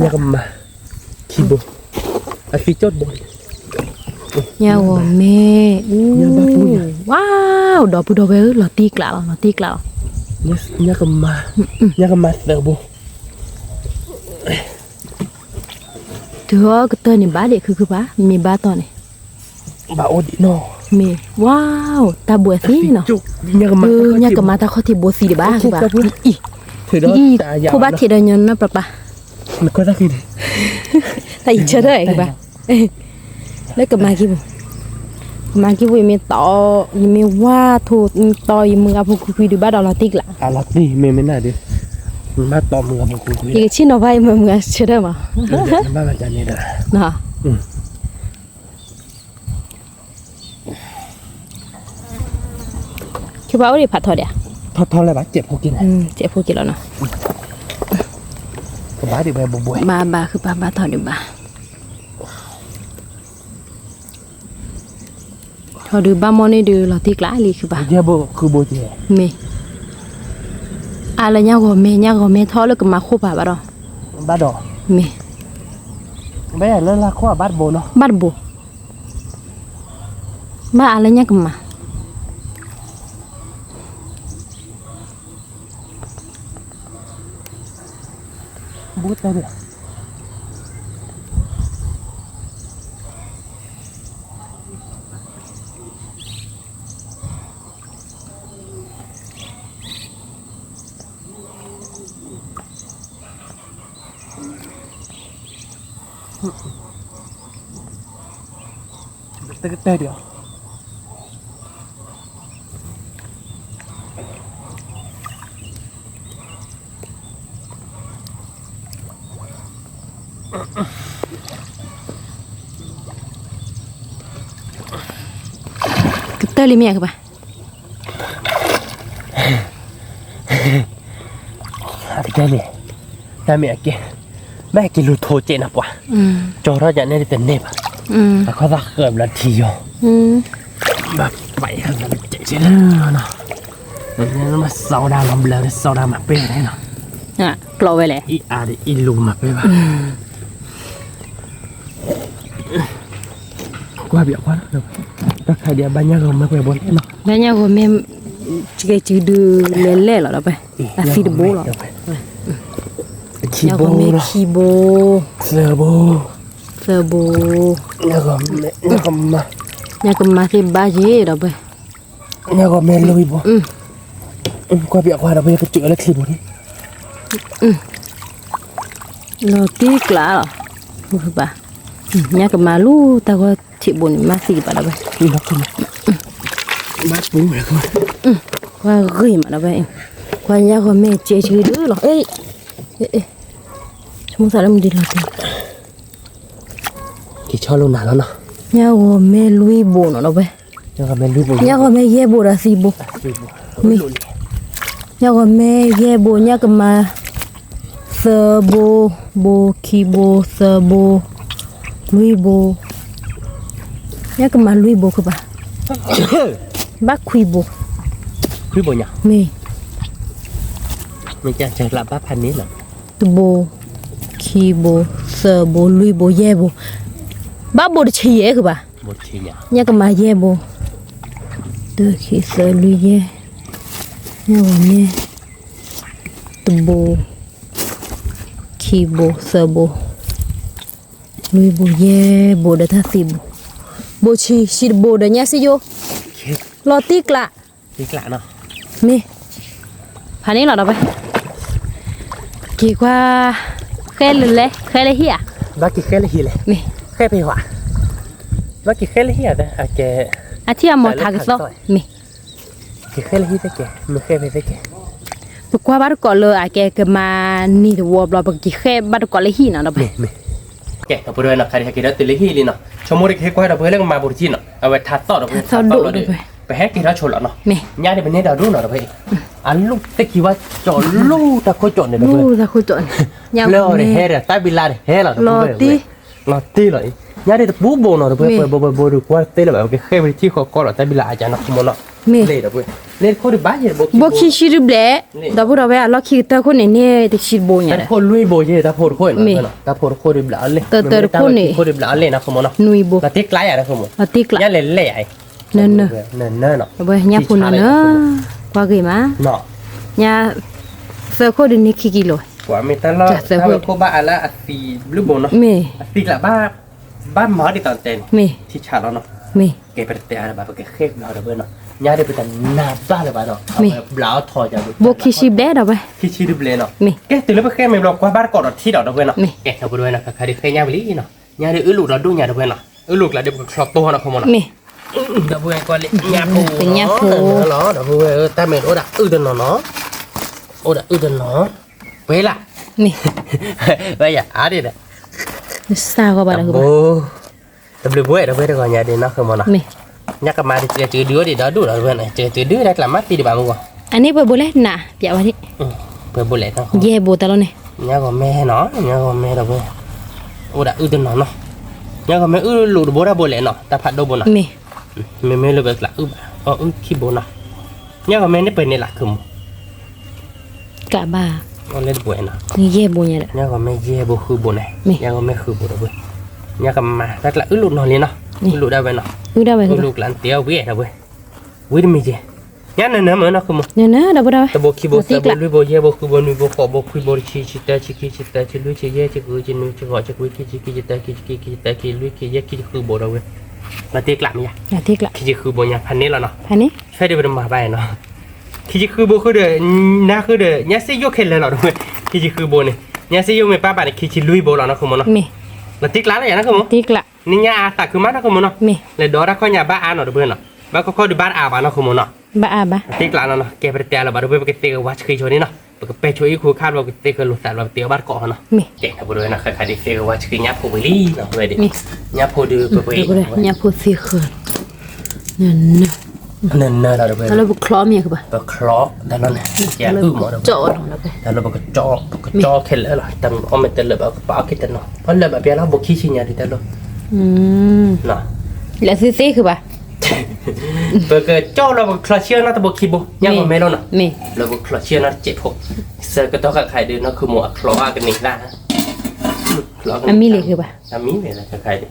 ยักมาขี้บุอาฟิจดบอล nhà của mẹ wow đó bữa đó về là tiếc lạยักมาเสือบุ thưa cái tên này bá đểคือbá mi bá to này บ้าโอดิโน่ mi wow ta bùa xí nè จุกยักมา nhà cầm ta có thể bùa xí để báคือbá ถือได้ตายาว cô bá thì đời nhân nó bả มันก็ได้คือ tại chơi đấyคือbá lấy cầm mai kia mà cái vui mình to mình hoa thu to mình gặp phụ quý được bắt đầu là tiếc lạ อาลักนี่ไม่น่าดิ มาตอมมือกับคุณคุย อีกชิ้นเอาไว้เมื่อเชื่อได้มั้ย มาแบบนี้นะ นะคิดว่าเอาดิผัดทอดเดี๋ยว ทอดอะไรบ้าเจ็บพอกิน เจ๊พูดกินแล้วเนาะ ก็บ้าดิแบบบวย บาคือปลาทอดดิบาทอดดิบามอนี่ดูเราที่กล้าลีคือบา เดี๋ยวโบคือโบเจ เมอะไรเนี่ยก็เมทอดแล้วก็มาคู่ปลาบ้าดอ บ้าดอ เม แม่เลิกละข้อบ้าโบเนาะ บ้าบุบ้าอะไรเนี่ยก็มา บูดได้เลยเตะเดียวกึเตอร์ลิเมียคือปะ ได้เลยแต่แม่แกรู้โทเจนะปะจอเราจะเนี่ยแต่เน็บแล้วก็รักเกิดละทีอ่ะแบบไปข้างนั้นเจ๊เนาะแล้วมาซาวดาลำเบลซาวดามาเป้ได้เนาะ กลัวไว้แหละ อีอาดิอีลูมาเป้ปะกว่าเบียกว่าแล้วใครเดียวบ้านยังเราไม่ไปบนเนาะ แล้วเนี่ยก็แม่จืดเล่ๆหรอเราไปอาฟิดโบหรอ คี เนี่ย โบ ก็แม่คีโบ เซอร์โบ เนี่ยก็มาที่บ้านเย่เราไป เนี่ยก็แม่ลุยโบกว่าเบียกว่าเราไปเจอแล้วคีโบนี่ เราตีกล้าหรอคือปะเนี่ยก็มาลู่แต่ก็ที่บนมาสีปะเราไป นี่ล็อกกันบ้านปุ้งเลยครับ ว่าเฮ้ยมาเราไปว่าเนี่ยก็แม่เจ๊ชื่อดื้อหรอเอ้ยชั่วโมงสามดีเราตี กี่ช่อลูกหนาแล้วเนาะ เนี่ยก็แม่ลุยโบเนาะเราไป เนี่ยก็แม่ลุยโบ เนี่ยก็แม่เย่โบราสีโบเนี่ยก็แม่เย่โบเนี่ยก็มาเซอร์โบคีโบเซอร์โบลุยโบเนี่ยก็มาลุยโบคือปะบักคุยโบ คุยโบเนี่ย มี มันจะใช้ลาบ้าพันนี้เหรอ โบคีโบเซอร์โบลุยโบเย่โบบ้าโบจะเฉียคือปะ โบชีเนี่ย เนี่ยก็มาเย่โบเดอคีเซอร์ลุยเย่เนี่ยว่าแม่ตโบคีโบเซอร์โบลุยโบเย่โบเดท่าสีโบโบชีโบเดเนี่ยสิโยรอติกละ นี่กละเนาะ มีผ่านนี้หรอเราไปกี่กว่าเคยเลยเฮีย บ้ากี่แค่ละฮีเลย มี แค่ไปหัวบ้ากี่แค่ละฮีแต่อาแก อาที่มอทากซอมี กี่แค่ละฮีแต่แกมันแค่ไปแต่แก ปุกว่าบ้านก่อนเลยอาแกก็มานี่ตัววบเราไปกี่แค่บ้านก่อนเลยฮีนะเราไป ไม่แกเอาไปด้วยเนาะใครที่กินแล้วติดเลยฮีเลยเนาะชั่วโมงที่แค่กว่าเราเพื่อเรื่องมาบุรีเนาะเอาไว้ทัดต่อเราไปแฮกกินแล้วชนแล้วเนาะ มี ญาติเป็นเนี่ยดาวรุ่งเนาะเราไปอันลูกตะกี้ว่าจอลูกตะโคจรเนี่ยเรา ลู ไป ตะคุจนยัง เลอเฮเรตาบิลาเฮล่ะ ลอตี เลยญาติบูโบเนาะเพื่อโบดูว่าเตลแบบแค่ไปที่เขาก็ตาบิลาอาจารย์เนาะมเนาะเลยเพื่อเลยคนบ้าเยอะ บคีชิริเบลดับบุระเวะล็อกคีตะคนเนี่ยติชิโบเนี่ย แต่คนลุยโบเยตาโพดคนเนาะตาโพดคนบิลาเลยคนบิลาเลยนะคุณเนาะ นุยโบ ตาติ๊กไล่อะไรคุณ อาติกละ ญาติเล่ไอ้ เน เนาะ ไปเนี่ยพูนเนอะกว่ากี่มา เนาะ เนี่ยเซอร์โคดินี่กี่กิโล กว่ามีตลอดถ้าเราพบบ้าอะไรอัตีลูกโบเนาะ มี ตีละบ้านหมอที่ตอนเต้น มี ที่ชาแล้วเนาะ มี แกไปเตะอะไรบ้างแกเข้มเราเด้อเนาะญาติไปแต่หน้าบ้านเลยบ้านเนาะบลาวถอยจาก บคีชิเบลดับไป ที่ชีดูเบลเนาะ มี แกตื่นแล้วไปแค่ไม่บอกว่าบ้านก่อนที่ดอกเด้อเนาะแกเอาไปด้วยนะใครที่เคยญาติไปลีเนาะญาติลูกเราดูญาติเด้อเนาะลูกเราเดี๋ยวครอบตัวเนาะเขาเนาะ มี เดี๋ยวเพื่อนก็เลยญาติ เป็นญาติ เนาะเดี๋ยวเพื่อนแต่เมนโอดะเนาะโอดะเนาะ về lại นี่ bây giờ á đi đấy ซาวก็บ่ได้คือบ่ bố tập luyện bố đâu về được nhà đi nó không mà nó นี่ nhắc cái mà đi chơi đứa thì đó đủ rồi bên này chơi đứa đấy là mắt đi bà mua อันนี้เปิดบ่เลยน่ะเปียว่านี่ về bố lẹ nó เย่บ่ตะแล้วนี่ nhắc con mẹ nó nhắc con mẹ đâu về ô đã ư tên nó nhắc con mẹ ư lụt bố ra bố lẹ nó ta phạt đâu bố nó นี่ mẹ lụt là ư khi bố nó nhắc con mẹ nó bên này là không กะบ่า con lên bố nó นี่เย่บ่เนี่ยแหละ nhắc con mẹ dê bố khư bố này Mẹ. nhắc con mẹ khư bố đâu về nhắc con mà rất là ư lụt nó liền nó lụt đâu về nó ดูได้ไว้คือ ư บ่ lụt là ăn tiêu về đâu về về đi mày gì nhắc nữa nữa nó không เนี่ยนะได้บ่ได้ไว้ ta bố khi bố ta bố lui bố ye bố khư bố nuôi bố khó bố khui bố chi chi ta chi lui chi ye chi cứ chi nuôi chi gọi chi quý chi ta chi lui chi ye chi khư bố đâu về là tiếc lắm nha น่ะทิกละ khi chi khư bố nhàพันนี้แล้วเนาะ อันนี้ phải đi vào mà bài nó khi chỉ khư bố khư để na khư để nhá sẽ vô khen lên nó đúng không khi chỉ khư bố này nhá sẽ vô mấy ba bạn khi chỉ lui bố nó không muốn nó มี là tiếc lắm này nó không muốn ทิกละ nên nhà ta cứ mắt nó không muốn nó มี là đó đã có nhà ba ăn nó được bên nó ba có được ba à bà nó không muốn nó บ่อาบ่ tiếc lắm nó kẹp phải tiền là bà được bên cái tiền quá khi cho đi nó cái pe cho ý khu khát vào cái tiền cái lụt là tiền bắt cọ nó มี tiền là bữa đôi nó khai đi tiền quá khi nháp phụ với ly nó về đi มี nháp phụ đưa ดู về บ่ได้เนี่ยพูดสิคือนั่นน่ะ nên là được bên แล้วบ่คล้อเมียคือบ่ và khó đó nó này dạ mà được เจาะลงแล้วไป แต่เราบอกก็จอแค่เลยหรอแต่เอาไม่เตลแบบปากคิดแต่เนาะเพราะเลยแบบเวลาบอกขี้ชิญญาดิแต่เรา อืม เนาะ แล้วซิคือบ่ เปิดจอเราบอกคลาเชียนะแต่บอกขี้บุยังไม่รู้เนาะ มี เราบอกคลาเชียนะเจ็บผมเสือก็ต้องกับใครดูเนาะคือหมวกคลอกันนี่ละคลอ อันมีเลยคือบ่ อันมีเลยกับใครดิ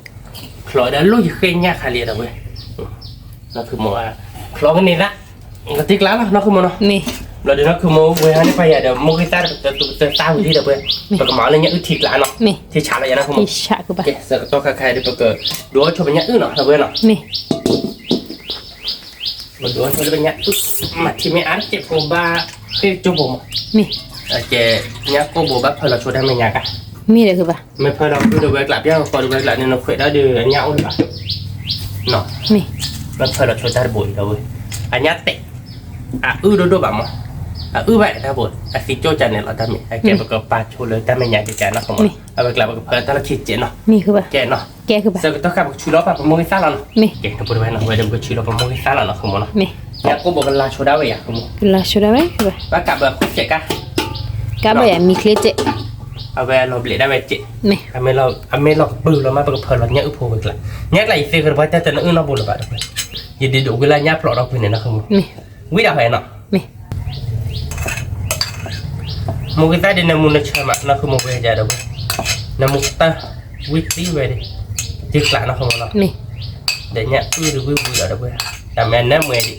คลอได้รู้อยู่เคยยากใครเรียนเอาเว้ยนั่นคือหมวกคลอกันนี่ละก็ติ๊กแล้วเนาะคือหมวกเนาะ มี เราเดี๋ยวนั้นคือโมเวฮันนี่ไปอ่ะเดี๋ยวโมกิตาจะตาหุ่นที่เดี๋ยวเว้ยปกติหมออะไรเงี้ยอึดถิกหลานเนาะ มี ที่ชาอะไรอย่างนั้นคือโม ที่ฉะคือบ่ โอเคเสร็จก็ต้องใครๆเดี๋ยวปกติดูว่าชอบเป็นเงี้ยอึดเนาะเดี๋ยวเว้ยเนาะ มี มาดูว่าชอบเป็นเงี้ยอึดมาที่ไม่อ่านเจ็บผมบ้าคือจุ๊บผม มี เจ๊เงี้ยก็บอกว่าพอเราชดได้ไม่ยากอะ มีเลยคือบ่ ไม่พอเราดูเดี๋ยวเว้ยกลับยังพอดูเว้ยกลับเนี่ยเราเคยได้ดูอันเงี้ยอุ่นปะเนาะ มี มันพอเราชดได้บ่อยเดี๋ยวเว้ยอันเงี้ยเตะดูแบบมั้งvậy ta bột xí cho chả này là ta mình kẹp vào ba chỗ lớn ta mình nhảy thì chả nó không mà vậy là cái ta là thịt chén nó มีคือบ่ chén nó แกคือบ่ giờ cái tao khai một chú đó vào mua cái salad nó มี chén nó bột vậy nó vậy đừng có chú đó vào mua cái salad nó không muốn nó มี nhà côบอกกันลาโชว์ได้ไหมอ่ะคุณ คือลาชุดได้ไหมคือบ่ ว่ากลับแบบคุยเจ๊กะ กะบ่อยากมีเคล็ดเจ เอาไปเราเปลี่ยนได้ไหมเจ๊ มี ทำไมเราปืนเรามาประกอบเพลินเราเนี้ยอึพอไปละเนี้ยไหลเสียกันไปแต่เราเราบุญเราแบบยินดีดูกันแล้วเนี้ยปลอดเราเป็นเนี่ยนะคุณ มี วิดาไปเนาะ มี มูกิตาเดนมูนเชมานะคือมูเวจาดนะมูตาวิตีเวดิจิกลานะคุณเนาะ มี เดี๋ยวเนี้ยดูวิวเราด้วยแต่แม่เนี่ยเมื่อดิ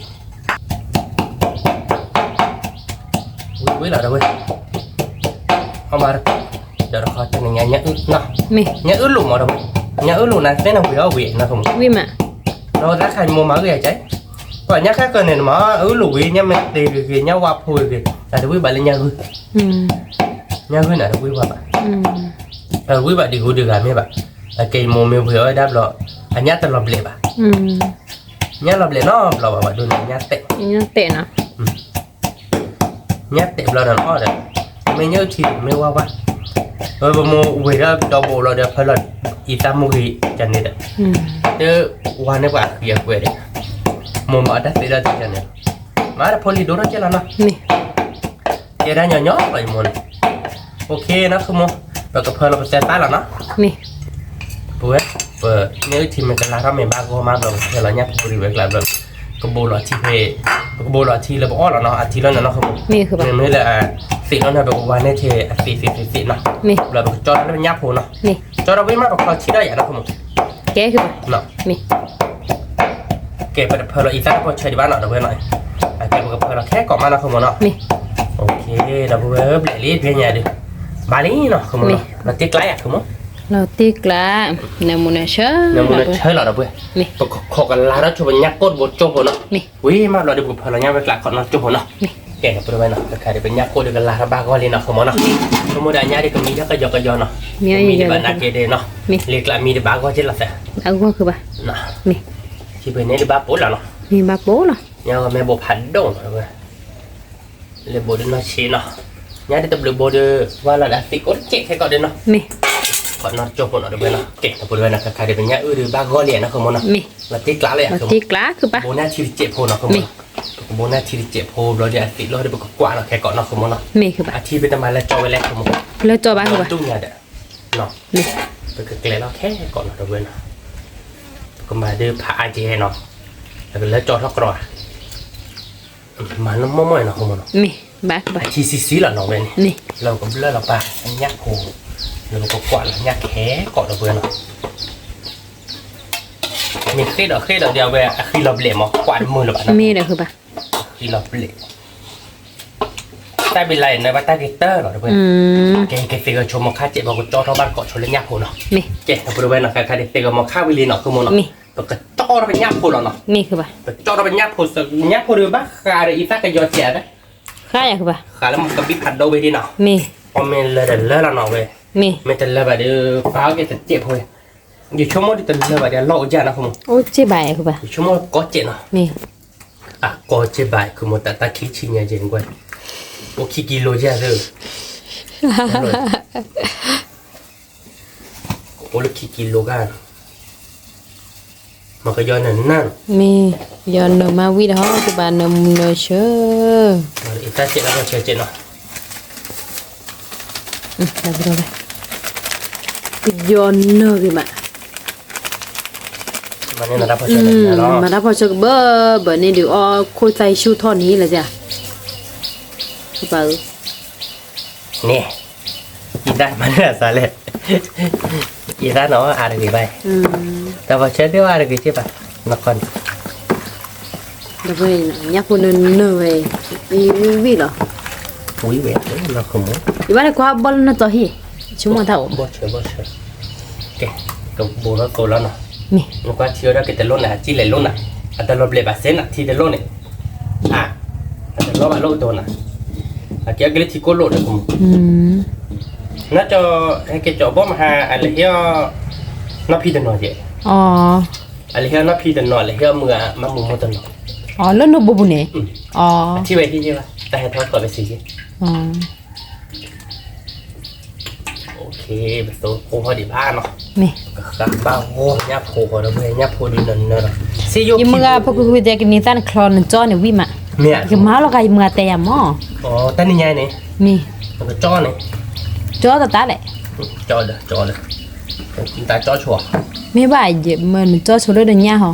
วิเราด้วยเอามาเดี๋ยวเราขอจะเนี่ยเนี่ยอึเนาะ มี เนี่ยอึหลุมมาด้วยเนี่ยอึหลุมนั้นเป็นเอาวิเอาวินะคุณ วิมา เราถ้าใครมัวมาก็อย่าใจก่อนเนี่ยแค่เกินเนี่ยมาหลุมวิเนี่ยมันตีวิเนี่ยว่าพูดวิแต่ดูวิบาลีเนี่ยวิ อืม เนี่ยวิน่ะดูวิบา อืม วิบาดีหูดีกันไม่แบบcái mồm miêu miêu ấy đáp lo anh nhát tao lọp lệ bà อืม nhát lọp lệ nó lọp bà đôi này nhát tệ นี่เตะนะ nhát tệ lo đàn ó đấy mấy nhớ thì mấy qua qua rồi bà mua về đó đau bộ lo được phải là y ta mua gì chẳng này đấy อืม chứ qua này bà kia về đấy mồm ở đất thì ra thì chẳng này má là poly đồ đó chứ là nó มี kia ra nhỏ nhỏ vậy mồm ok nó không mua và cái phơi là sẽ tái là nó มี bữa nếu thì mình cần làm ra mình ba gom mà rồi thì là nhát bự việc làm rồi cái bộ là thì là bỏ là nó thì nó không มีคือบ่ mình mới là xịn nó là bộ quan này thì xịn nó มี là bộ cho nó nhát hồ nó มี cho nó với mắt nó chỉได้อย่างnó không แกคือบ่ nó มี kể phải phơi là ít ra có chơi đi bán nó được với lại kể phải phơi là khét còn mà nó không nó มี ok là bộ lại lý về nhà đi ba lý nó không nó là tiếc lái à không เราติกละนมุนเชอ nên muốn chơi là được với มี khó cần lá đó cho mình nhát cốt một chục hồ nó มี quý mà là được phơi là nhát với lại còn nó chục hồ nó มี kể là bữa nay nó cái để bên nhát cốt được là ba con lên nó không nó không mua đại nhát đi cầm mi cái giò nó มีอะไร มี อยู่ บ้านนักเกเรเนาะ มี เรียกละมีบ้าก็เจ็ดละแสน เอาก็คือบ่ นะ มี ที่เป็นเนี่ยบ้าปุ๊ดแล้วเนาะ มีบาโป้เหรอ เนี่ยก็แม่โบพันดงเลยเลยโบดึงน้อยชีเนาะ nhá đi tập luyện bồ đưa và là đã tị cốt chết hay gọi đến nó มี còn nó cho bọn nó được bên nó kệ tập bồ đưa là cái được nhá đưa ba gói liền nó không muốn nó มี là tị lá liền มา không ตีกล้าคือปะ bố na chi chết hồ nó không muốn bố na chi chết hồ rồi đi tị rồi đi bực quả nó cái gọi nó không muốn nó มีคือปะ à thi bên tầm là cho về lẹ không muốn แล้วจอบ้านคือปะ chung nhà đấy nó มี cái lẹ nó khé gọi nó được bên nó còn mà đưa phá ai chỉ hay nó là cái lẹ cho nó rồi mà nó mỏi nó không muốn nó มีบ้านคือปะ chi xí xí là nó bên นี่ เราก็เลิกเราไปยักโคเราก็กวาดยักแค่กอดเราเพื่อนมีkhi đó điều về khiเราเปลี่ยนมากวาดมือเราแบบนั้น มีเด้อคือปะ khiเราเปลี่ยนใต้เป็นไรในบ้านใต้กีเตอร์หรอเพื่อน อืม cái tiềnชมมาค่าเจ็บบอกจอเท่าบ้านเกาะชนเล่นยักโคเนาะ มี เจ๊เราบริเวณน่ะใครเด็กมาค่าวิลีเนาะคือมันเนาะ มี ตัวก็จอเราเป็นยักโคเนาะ มีคือปะ จอเราเป็นยักโคยักโคเดือบ้าขาเดืออีตาก็ยอเสียได้ ค่าอย่างคือปะ ขาแล้วมันก็บิดพัดโดไปดีเนาะ มี พอมันเลยเราเนาะเว้ย มี ไม่แต่ละแบบเดียวฟ้าแกจะเจ็บเลยอยู่ชั่วโมงที่แต่ละแบบเดียวโลจ้านะคุณ โอ้เจ๊ใบคือปะ อยู่ชั่วโมงก็เจ็บนะ มี อ่ะก็เจ็บไปคือมันแต่ตาคิดชินยาเจนกว่าโอ้คิดกิโลจ้าเลยโอ้ลูกคิดกิโลกันมันก็ย้อนนั่น มีย้อนเนอมาวิดฮอคือปะเนอเนอเชอ อีตาเจ็บแล้วก็เจ็บเนาะ แล้วไปดูเลยย้อนเนอคือปะ มันนี่นะพอเจ็บแล้วเนาะ มาถ้าพอจะเบอร์นี่เดี๋ยวอ๋อโคใจชูท่อนี้แหละจ้ะคือปะ นี่อีตามันเนี่ยสาเลยอีตาเนาะอะไรกี่ใบแต่พอเช็ดได้ว่าอะไรกี่ใช่ปะนักก่อน แล้วไปยักษ์คนเนอเว้ยวิเหรอ อุ้ยเว้ยเราขโมย อีบ้านกว่าบอลน่ะต่อฮีชั่วโมงเท่า บ่เชื่อโอเคก็บูรโตแล้วเนาะ มี มันก็เชื่อได้ก็แต่ล้นน่ะจิเลยล้นน่ะอันแต่ลบเลยบาเซนน่ะที่แต่ล้นเนี่ยอ่ะอันแต่ลบอ่ะลบตัวน่ะอ่ะเกี่ยวกับที่โกโลดนะผม น่าจะให้แกจอบบ่มาหาอะไรเฮียนับพี่ตนอเจ อ๋อ อะไรเฮียนับพี่ตนออะไรเฮียมือมามุมตนอ อ๋อแล้วนบุบุเนี่ยอ๋อ ที่ไว้ที่ใช่ป่ะแต่ให้ทอดก่อนไปสิ อ๋อ โอเคแบบตัวโคพอดีบ้านเนาะ มี ก็บ้าโหยับโคพอแล้วเว้ยยับโคดีนั่นเนาะสิโย ยิมึงอ่ะพวกกูเด็กนี่ตั้งคลอนจ้อเนี่ยวิมะ เนี่ย ยิมาแล้วก็ยิมึงแต่ยามอ อ๋อแต่นี่ไงนี่ มี มันก็จ้อนี่ จ้อตาตาแหละ จ้อเลยตาจ้อชัว มีบ่ายเยมันจ้อชเลยเดียหรอ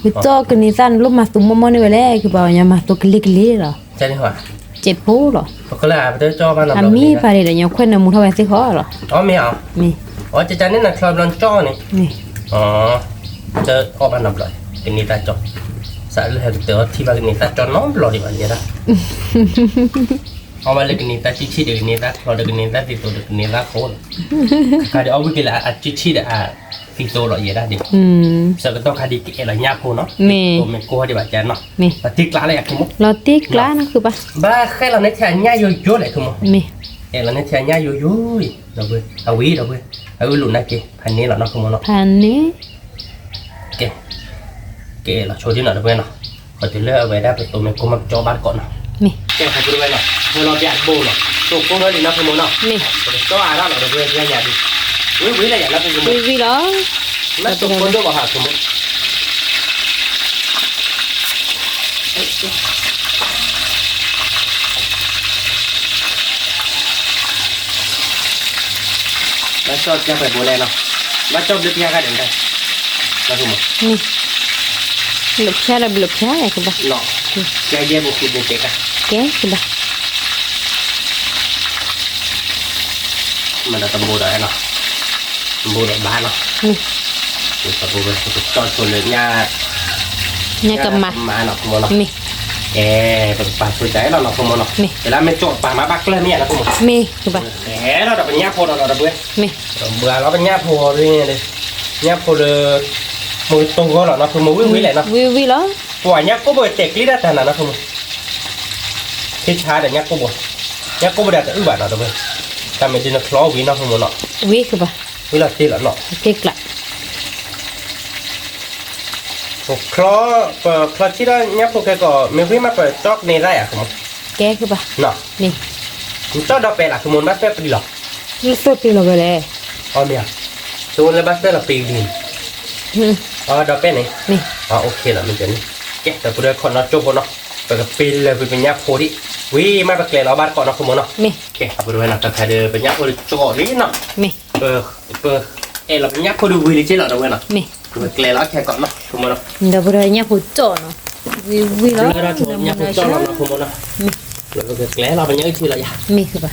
คือจ้อกันนี่ตั้งลูกมาตุ้มมอนี่ไปแล้วคือบ่าวยามาตัวกลิกลิหรอ ใช่ไหมวะ เจ็ดผู้หรอ ก็เลยไปจ้อบ้านเรา ทำมีไปเลยเดี๋ยวคนน่ะมึงเท่าไหร่สิขอหรอ อ๋อไม่เอา มี อ๋อจะนี่น่ะคลอมลอนจ้อนี่ มี อ๋อจะออกบ้านเราเลยกินนี่ตาจ้อสายเลยเดี๋ยวที่บ้านกินนี่ตาจ้อน้องรอดีกว่านี้นะเอามาเลยกินนี่ตาชิเดี๋ยวนี่ตาเราเดี๋ยวกินนี่ตาติดตัวเดี๋ยวกินนี่ตาโคนการเดี๋ยวเอาไปกินละชิเดี๋ยวติดตัวเราเยอะได้ดิ sợ cái tao khai đi cái là nhà cô nó mình cô đi bà chén nó มี và tiếc lá này không เราตีกล้านะคือปะ ba khai là nó theo nhà vô vô lại không มี em là nó theo nhà vô vô đâu vậy à quý đâu vậy à quý lùn này kì hành ní là nó không nó พันนี้ kì kì là số đi nào đâu vậy nó và từ lỡ về đây tụi mình cũng mặc cho ban cọn nó มี kì phải tụi vậy nó thôi nó bịa bồ nó tụi cô nói thì nó không nó มี cho ai đó là đâu vậy ra nhà đi quý là nhà nó không วิวิเหรอ nó tụi con đâu vào hạt không nó cho cha phải bố lên nào nó cho được nhà cái đến đây nó không มีหลบแช่แล้วหลบแช่คือปะ nó cha dê một cái cái cả แกคือปะ mà là tầm bố đấy nó bố đấy ba nó มี thì tầm bố đấy cho cho lên nhà เนี่ยกับมา má nó không nó มี tầm bà tuổi đấy nó không nó Nè. thì là mình trộn bà má bắc lên mẹ nó không มีคือปะ thế nó đập nhà phô nó đập bữa มี bữa nó bên nhà phô đi đây nhà phô được mùi tông gó nó không mùi quý lại nó วิวิเหรอ quả nhắc có bồi tẹt lít ra thằng nào nó không thích thái để nhắc có bồi đặt ư bản nào đâu vậy ta mình đi nó khó vì nó không muốn nọ วิคือปะ vì là tí là nọ ตีกล้า khó chỉ đó nhắc có cái có mình biết mà phải chót này ra à không แกคือปะ nọ นี่ cho đọc về là cái món bát phép đi lọc Lu sopi lo bele. mẹ tôi lấy bát phép là pì đi đọc về này Ni. ok là mình chuẩn cáiแต่กูได้คนเราจบเนาะแต่ก็ปีเลยเป็นยักษ์โพดิวิมาแบบเกลือเราบ้านก่อนเนาะคุณมเนาะ Mi. โอเคกูด้วยนะแต่ใครเดินเป็นยักษ์โพดิจ่อนี้เนาะ Mi. เราเป็นยักษ์โพดิวิลิจิเราด้วยเนาะ Mi. คือเกลือเราแค่ก่อนเนาะคุณมเนาะ Da pure nya puccio no. Vi lo. เราชมยักษ์โพดิจ่อเราเนาะคุณมเนาะ Mi. แล้วก็เกลือเราเป็นยักษ์ที่เราอยาก Mi ke ba.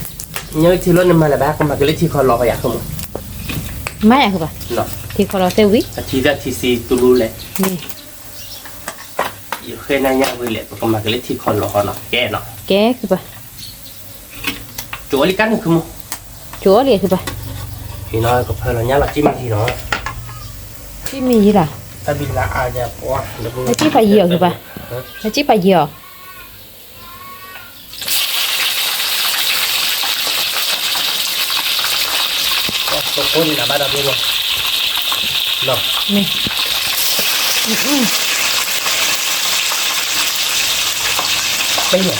ยักษ์ที่รถน้ำมันละบ้าก็มาเกลือที่คนรออยากคุณม Ma ya ke ba. เนาะ Ti kolo te wi. ทีแรกทีซีตูรู้เลย Mi. อยู่เคยนั่งยักษ์วิเลยก็มาเกลือที่คนรอเนาะแกเนาะ Ke ke ba. จู่ลิกันคือมั้ง Cho li ke ba. พี่น้อยก็เพิ่นเรายักษ์เราจิ้มทีเนาะ Chi mi gì là. ถ้าบินละอาจจะปวด Nó chỉ phải nhiều ke ba. Nó chỉ phải nhiều. ก็ตกคนนะบ้านเราด้วยเนาะ Mi. ไปเนี่ย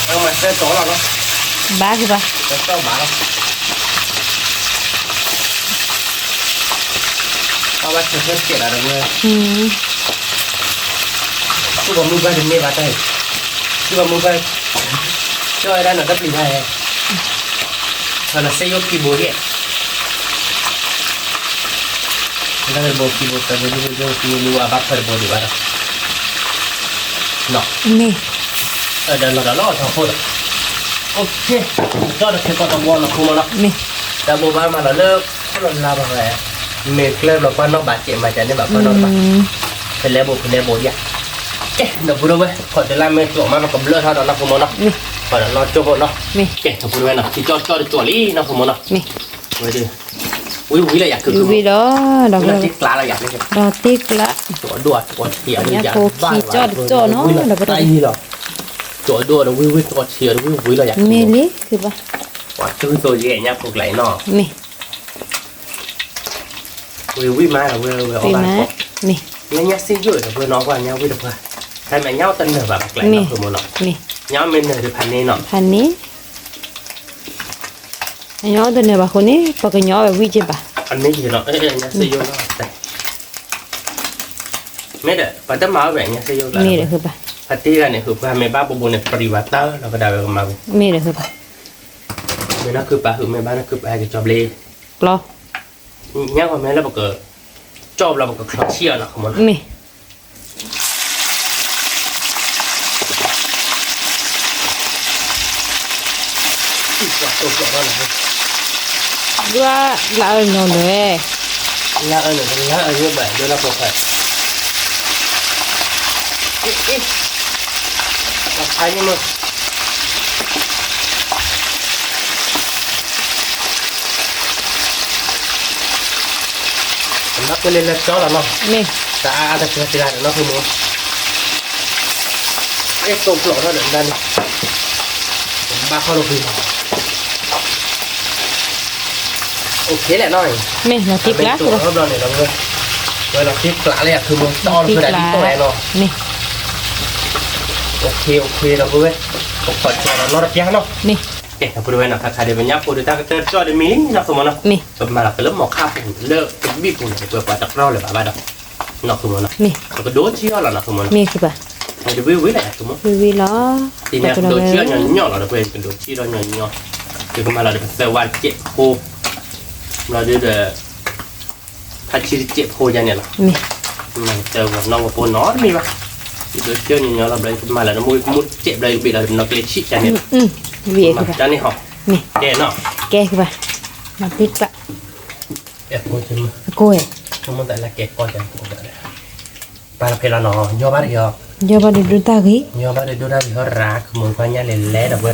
เอามาเส้นต่อเราเนาะ Ba ke ba. เส้นต่อบาเราเอาไว้เส้นเกล็ดอะไรเงี้ย ทุกคนมือไปถึงนี่บ้านได้ทุกคนมือไปช่วยได้หน่อยก็ปีได้ตอนนั้นเซยกคีย์บอร์ดเนี่ยแล้วก็บอกคีย์บอร์ดแต่ไม่รู้จะคีย์บอร์ดว่าบัฟเฟอร์บอร์ดว่าเนาะ Mi. เดี๋ยวเราทั้งหมดโอเคก็จะเก็บตัวบอลนะคุณมาเนาะ Mi. แต่โมบายมาเราเลิกเราลาบอะไรเมฆเลิกเราก็นอกบาดเจ็บมาจากนี่แบบก็นอกบาดเป็นแล้วบอย่างเอ๊ะเดี๋ยวพูดด้วยพอจะไล่เมฆตัวมามันก็เลิกเท่านั้นนะคุณมาเนาะ Mi. พอเรานอนจบเนาะ Mi. เอ๊ะเดี๋ยวพูดด้วยนะที่จอดตัวลี่นะคุณมาเนาะ Mi. ไว้ดิวิเลยอยากคือ Yu vi đó. Da เรา pure. ที่กลาเราอยากเลย Da tik la. ตัวด่วนตัวเฉียวอยากบ้านหรอตัวด่วนวิตัวเฉียววิเราอยาก Mi li ke ba. ว่าชื่อตัวใหญ่เนี่ยพวกไหลนอ Mi. วิมาเราเอา Pi บ้าน ma. Mi. เนี่ยสิ่งเยอะแต่เพื่อนน้องว่าเนี่ยวิเดี๋ยวว่าใครแม่เงาตันเดือแบบไหลนอคือมันเนาะ Mi. เงาเป็นเดือพันนี้เนาะ Hani. Nhỏ từ này bà khôn ní, bà cái nhỏ bà vi chứ bà. อันนี้คือเนาะเนี่ยสิ่งเยอะเนาะแต่ไม่เด้อปัตตามาแบบเนี่ยสิ่งเยอะ Mi được hả bà? พัตตี้กันเนี่ยคือว่าแม่บ้านบุญเนี่ยปฏิวัติเตอร์เราก็ได้แบบมา Mi được hả bà? ไม่น่าคือปลาคือแม่บ้านนั่นคือปลาจะจอบเลย Lo. เนี่ยว่าแม่เราบอกจอบเราบอกคลอเชียร์เนาะของมัน Mi. อีกว่าตัวเราเนี่ย Đưa lại nó nữa. ละเนี่ยละเยอะแบบเดี๋ยวเราบอกให้อันนี้มันนับไปเลยละจอแล้วเนาะ Mi. แต่อาจจะเกิดอะไรเนาะคือมันไอ้ตัวปลอกเราเดินได้นี่บ้าเข้าลงพิมโอเคแหละน้อย Mi, nó tiếp เป็น lá ตัว rồi. เราเนี่ยเราเลยเราทิปปลาเลยคือมันต้อนคือได้ที่ตัวเนาะ Mi. โอเคเราเว้ยผมขอจอเรานอดยาเนาะ Mi. เอ๊ะถ้าพูดไว้นะถ้าใครเดินไปยับพูดได้ก็จอได้มีลิงก์นะคือมันเนาะ Mi. มาแล้วก็เริ่มหมอกข้าวผมเลิกเป็นบีบผมเปิดปากตะกร้อเลยบ้าๆเนาะเนาะคือมันเนาะ Mi. แล้วก็โดนเชี่ยวแล้วนะคือมัน Mi hả bà? มันจะวิ่งแหละคือมัน Vì vì đó. ทีนี้โดนเชี่ยวnhỏเราเพื่อนเป็นโดนเชี่ยวnhỏคือมาเราเดี๋ยวเซวันเจ็บโคเราเดี๋ยวถ้าชีเจ็บโคยังเนี่ยหรอ Mi. มันเจอกับน้องกับปูน้อยมีปะโดนเชี่ยวnhỏเราเลยมาแล้วมุดเจ็บเลยbịเราเราเกลียดชิจันเนี่ย Vì มา hả bà? จันนี่หอ Mi. แกเนาะ Kê hả bà? Nó tiếp lại. เอ๊ะมันจะมา Cô ơi. มันแต่ละแกก่อนจะปลาเพลานอย่อบ้านย่อ Giờ bà đi đưa ta ghế. ย่อบ้านดูได้ที่เขารักเหมือนกันเนี่ยเละๆแบบเว้ย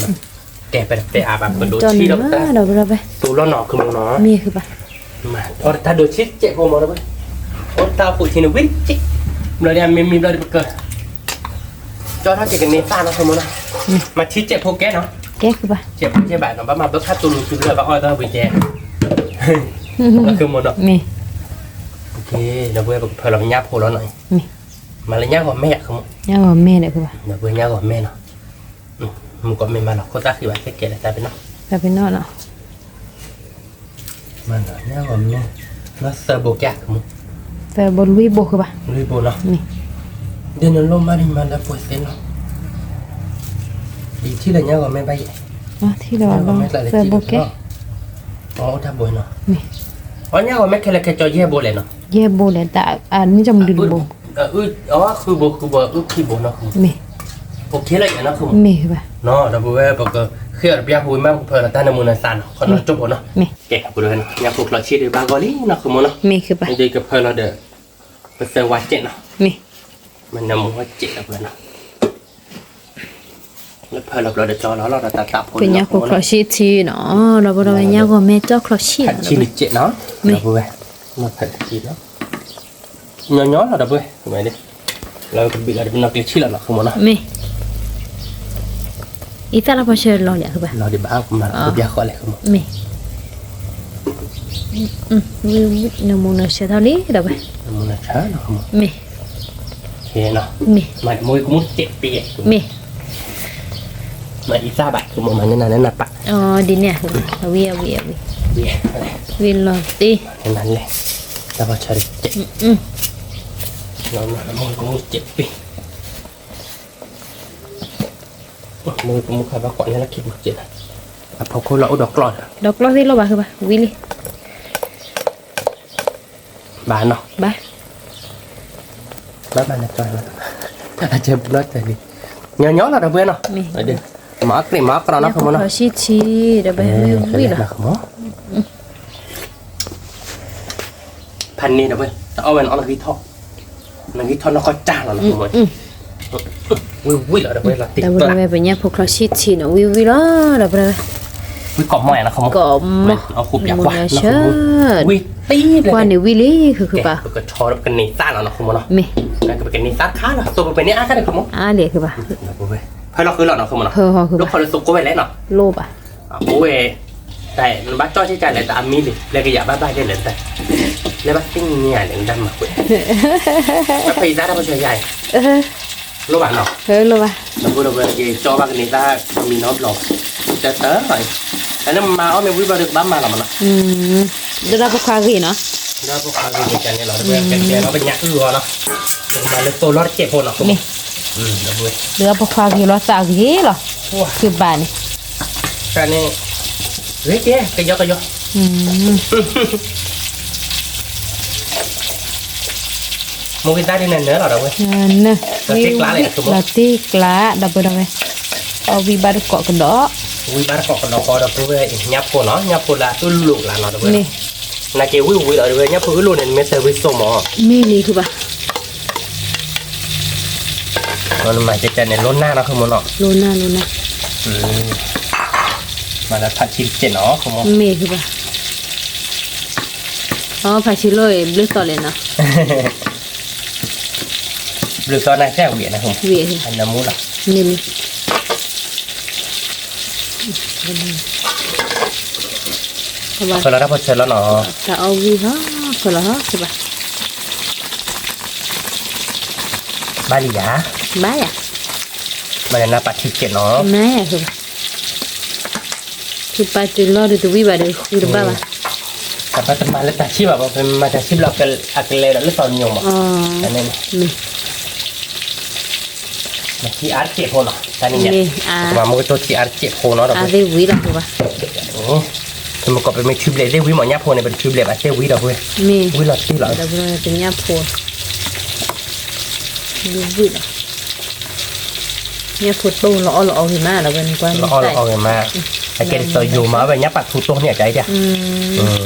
แกไปอาบเป็นโดน Cho ชี้ nó แล้วแต่ đâu ra bà? ตัวเราหนอคือมึงเนาะ Mi hả bà? มาถ้าโดนชี้เจ็บพอมาแล้วเว้ยโอ้ตาปุ๋ยทีนึงวิ่งจิ๊กเราเนี่ยมีเราเกิดจอถ้าเจ็บกันเนต้านะคือมึงนะมาชี้เจ็บพวกแกเนาะ Kê hả bà? เจ็บแบบเนาะบ้ามาเบิกค่าตัวรู้คือเลยบ้าอ้อยก็ไปแจแล้วคือมึงเนาะ Mi. โอเคเดี๋ยวเว้ยพอเราหยับโผล่แล้วหน่อย Mi. mà lấy nhau của mẹ không ย่าว่าแม่เนี่ยคือว่า mà với nhau của mẹ nó mình có mình mà nó có ta khi bạn cái kia là ta bên nó ไปเป็นนอกเนาะ mà nó nhau của mẹ nó sờ bộ kẹt không แต่บ่ลุยบ่คือว่า nuôi bộ nó นี่ đi nó lôm mà đi mà là bồi xén nó đi thì là nhau của mẹ bay อ๋อที่เราลองเซอร์โบเกะ อ๋อถ้าบวยเนาะ นี่ อ๋อเนี่ยว่าแม่แค่ละแค่จอแย่โบเลยเนาะ เย่โบเลยแต่อันนี้จะมันดึงโบ อ๋อคือโบคือขี้โบเนาะ เม โอเคเลยเนาะคือ เมคือว่า เนาะเราบอกว่าปกคือเบียร์พูดมากเพิ่นตาในมือนันสันคนเราจบเนาะ เม แกะกูด้วยเนาะอยากพวกเราชีดบางกอลี่เนาะคือมั้งเนาะ เมคือว่า มันดีกับเพิ่นเราเด้อไปเซอร์วัดเจ็ดเนาะ เม มันนำมือว่าเจ็ดแล้วเพิ่นเนาะแล้วเพิ่นเราเด้อจอแล้วเราตัดผล เป็นยาโคคลอชีทีเนาะเราบ่ได้ยาก็แม่เจ้าคลอชี ผัดชีลิเจ็ดเนาะเราบอกว่ามาผัดชีเนาะnhỏ là đập ơi mày đi là bị là nó cái chi là nó không muốn nó เมอีตาลาพอเชอร์ลอเนี่ยคือว่า nó đi bán cũng là bị giặc gọi lại không เมวิวนโมนาเชเท่านี้ดอกไป muốn là chả nó không เม thế nó เม mày môi cũng muốn chết bịa เม mày đi ra bạn của mày nên là nó nạp bạn อ๋อดิเนี่ยเวีย bịa วินลอตี nên là này ta vào chơi chết nó môi cũng muốn chết bịa môi cũng muốn khai bác gọi là kịp một chuyện này à phong khô lỗ đọc lọt ดอกลอที่เราบ่คือว่าวิลี่ bà nó บ่ bác bà là chơi là chơi nó chơi đi nhỏ là đâu biết nó Mì. đi mở cái mở cái nó ยาโค không คล nó อชีทีดอกไปวิล่ะ là khôngพันนี่นะเว้ยแต่เอาเป็นเอาหนังวิทอหนังวิทอnó có cha là nó không rồi vui làเว้ยlà แต่ ติด บ่ ตัว ได้เป็นยาโคคลอชีทีเนาะวิล่ะดอกไป vui cọp mày là không ก็ม เอาคุบอยาก โม ว่า นา nó เชอ không ร์ vui tí กว่า เลย นี่วิลี่คือป่ะ cái chó nó cái nỉ sát là nó không nó เม cái cái nỉ sát khá là tôi bên này ăn cái này không อ่าเดี๋ยวคือป่ะ là vui phải nó cứ lọ nó không nó เฮอคือ lúc ป่ะ họ nó sụp có vẻ lẽ nó โลบอ่ะ bố về tại nó bắt cho chơi chạy lại tại mi đi lấy cái giả bye bye đây lên tay lấy bắt cái nhà để đâm mà quỷ nó phải ra đâu bao giờ dài เออ lúc bạn nào เฮอโลป่ะ เราพูดว่าcho ba cái này raมีน้องหลอกจะเต๋อหน่อยแต่นั่นมาเอาไม่วิ่งมาดึกบ้ามาหรอมันนะ เดี๋ยวเราไปคว้ากี่เนาะ แล้วพวกเขาเป็นกันเนี่ยเราเพื่อนกันแกเราเป็นยักษ์อื้อเนาะมาเลยตัวรอดเจ็บคนเนาะ นี่ เราเว้ย เดี๋ยวเราไปคว้ากี่รอสาวกี่เหรอคือบ้านนี่ การนี้เฮ้ยแกกระยอกกระยอกมูกินได้ที่ไหนเนื้อเราเว้ย เนอะ เราติ๊กล้าเลยถูกไหม เราติ๊กล้าดับเบิลเลยเอาวีบาร์เกาะกันดอก วิ่งมาเกาะกันเราพอเราพูดว่ายับคนเนาะยับคนละตุ้ลูกหลานเราเว้ย นี่ นาเกวิ่งวิ่งเราเว้ยยับคนลูกเนี่ยไม่เซอร์วิสส่งหมอ มีนี่คือป่ะ มันหมายจะเนี่ยล้นหน้าเราคือมันเนาะ โลน่ามาแล้วผัดชิ้นเจ็ดเนาะคุณหมอ มีคือป่ะอ๋อผัดชิโร่เลือกต่อเลยเนาะ หรือตอนนั้นแค่เวียนนะผม เวียคือ อันน้ำมูล่ะ นี่นี่เอาไว้ คนเราได้พอเชิญแล้วเนาะ ถ้าเอาวีฮะคนละฮะคือป่ะ บาลียา บ้าอ่ะ มันน่าปัดชิ้นเจ็ดเนาะ แม่คือป่ะคือปาจิโร่ดูตัววีบาร์คือบ้าป่ะ แต่พอจะมาแล้วแต่ชิบแบบเป็นมาจากชิบเราเป็นอักเลแล้วตอนยมอ่ะ อ๋อ อันนี้ นี่ ที่อาร์เจ็บคนเนาะตอนนี้เนี่ย นี่ มามันก็ตัวที่อาร์เจ็บคนเนาะเรา อา ไป ได้วีหรอคือป่ะ คือมันก็เป็นไม่ชิบเลยได้วิหมอยับคนเนี่ยเป็นชิบเลยแบบเต้วิเราเว้ย มี วิเราที่เรา เราเป็นยาโพดดูวีหรอเนี่ยโพดโตเราเอาหิมะเราเป็นกวน เราเอาเงินมาไอ้เกดตัวอยู่มาแบบยับปัดถูตัวเนี่ยใจเดียว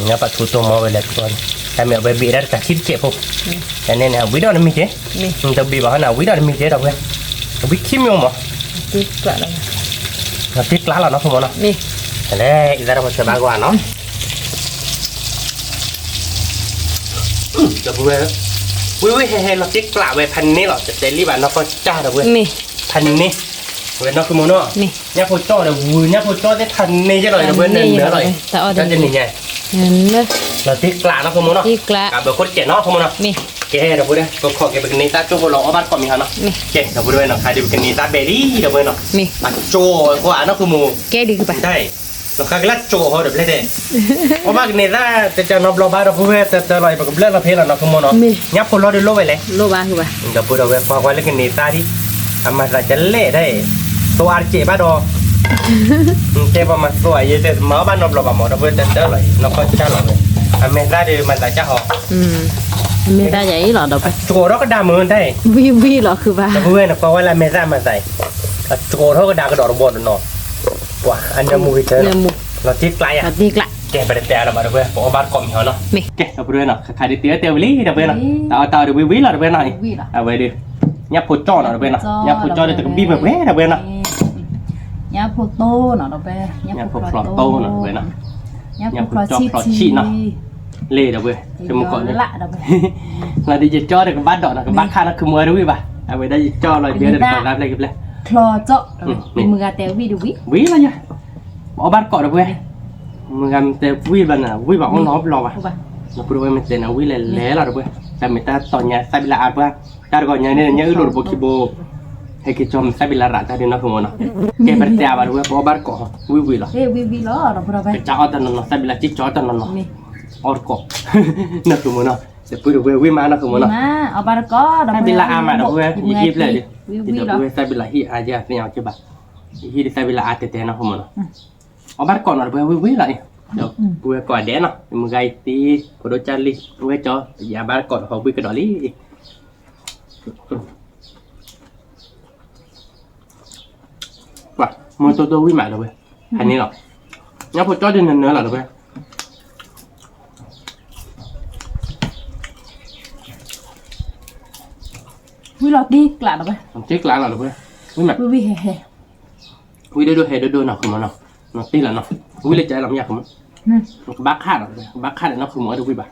ยับปัดถูตัวมาไปเลยก่อนแต่เมื่อไปบีได้แต่ชิบเจ็บพวกแต่เนี่ยวิเราเนี่ยมีเจ๊ นี่ จะบีบอกว่าวิเราเนี่ยมีเจ๊เราเว้ยวิคิมยมอ่ะ ที่กระเรา เราติ๊กล้าเราเนาะคุณหมอเนาะ นี่ แต่แล้วอีกแล้วเราจะบ้ากว่าเนาะจะพูดว่าวิเฮ้เราติ๊กล้าไปพันนี้หรอจะเดลี่บ้านเราก็จ้าเราเว้ย นี่ พันนี้เว้ยเนาะคุณหมอเนาะ นี่ เนี่ยพอจ้อเลยวุ้ยเนี่ยพอจ้อได้ทันนี้จะเลยเว้ยเนื้อเลยก็จะหนีไง เห็นเลย เราติ๊กล้าเนาะคุณหมอเนาะ ที่กระ กับแบบคนเจ็ดเนาะคุณหมอเนาะ นี่ แกเราพูดได้ก็ขอแกเป็นนิตาโจ้เราเอาบ้านก่อนมีฮะเนาะแกเราพูดได้เนาะใครจะเป็นนิตาเบรี่เราพูดเนาะมาโจ้ก็อ่านนั่นคือมู แกดีคือปะ ได้เราคักลัดโจ้เขาเดี๋ยวเล่นได้เอาบ้านนิตาจะนอบเราบ้านเราพูดว่าจะลอยแบบเลือดเราเพลเราเนาะคือมูเนาะยับคนเราได้โลไปเลย โลบาคือปะ เราพูดเอาไว้พอว่าเล่นนิตาที่ทำมาจะเล่ได้ตัวอาร์เจบ้าดอแกประมาณตัวยี่สิบหมอบ้านนอบเราบ้านหมอเราพูดจะลอยเราก็จะลอยอเมริกาเดี๋ยวมันจะหอ ไม่ได้ใหญ่หรอเดี๋ยวไป โจเราก็ด่ามือได้ วีหรอคือปะ เพื่อนเพราะว่าเราไม่ได้มาใส่โจเราก็ด่ากระโดดบนเนาะว้าอันนี้มูเธอ เนื้อหมู เราที่ไกลอ่ะ ดีกละ แกไปแต่เรามาเพื่อนบอกว่าบ้านกอมเหรอเนาะ ไม่ แกเราเพื่อนเนาะขายเตี๋ยวเตี๋ยววิลี่เราเพื่อนเนาะต่อเดี๋ยววิเราเพื่อนหน่อยเอาไว้ดิยับพุจ้อเราเพื่อนเนาะยับพุจ้อเดี๋ยวจะบีแบบเว้เราเพื่อนเนาะ ยับพวกโตเนาะเราไป ยับพุปลอดโตเนาะเพื่อนเนาะยับพุจ้อปลอดชีเนาะเล่เราเพื่อนคือมึงก่อนเนี่ย ละเราไป เราได้ยินจ้อเดี๋ยวกับบ้านดอกนะกับบ้านข้านะคือมือรู้ป่ะเอาไว้ได้ยินจ้อเราเดี๋ยวเดี๋ยวรับอะไรกันเลย คลอเจาะมือแต่วีดูวิ วิอะไรเนี่ยเอาบ้านเกาะเลยเว้ยมึงกันแต่วิบันอ่ะวิบอกน้องรอป่ะเราพูดว่ามันเจนเอาวิเลยแล้วเราเว้ยแต่ไม่ตาตอนเนี้ยใส่เวลาอาบป่ะตาก่อนเนี้ยเนี่ยอุดรบุกิโบให้กิจอมใส่เวลารัดได้นะคุณมโนแกเป็นแต่อาบเว้ยเอาบ้านเกาะวิหรอ วีล้อเราพูดไป จะเอาแต่นนใส่เวลาจิ๊กจ้อแต่นนออร์เกาะนะคุณมโนแต่พูดเว้ยวิมานะคุณมโน มาเอาบาร์ก็เรา ใส่เวลาอาบมาเราเว้ยยิบเลยดิ วี เดี๋ยว ล้อ เว้ยใส่เวลาที่อาจจะเนี่ยเอาจะแบบที่ใส่เวลาอาจจะแต่นะคุณมโนเอาบ้านก่อนหน่อยเว้ยวิเลยเดี๋ยวเว้ยก่อนเดี๋ยวเนาะมึงไงตีพอโดนจันลิเว้ยจ้ออย่าบ้านก่อนเขาวิกระดอลี่ว่ะมึงตัววิมาเลยเว้ยอันนี้หรองั้นพอจ้อเดินเนื้อหรอเว้ยวีล้อดีกลัดเราไป ผมเช็คล้างหรอเว้ยวิมา วีเฮ่เฮ่ วิดูเฮดูหน่อยคุณมโนเนาะตีละเนาะวิเลยใจเราไม่อยากคุณมั้งบ้าขาดหรอบ้าขาดเนาะคือหมอดูวิบ่า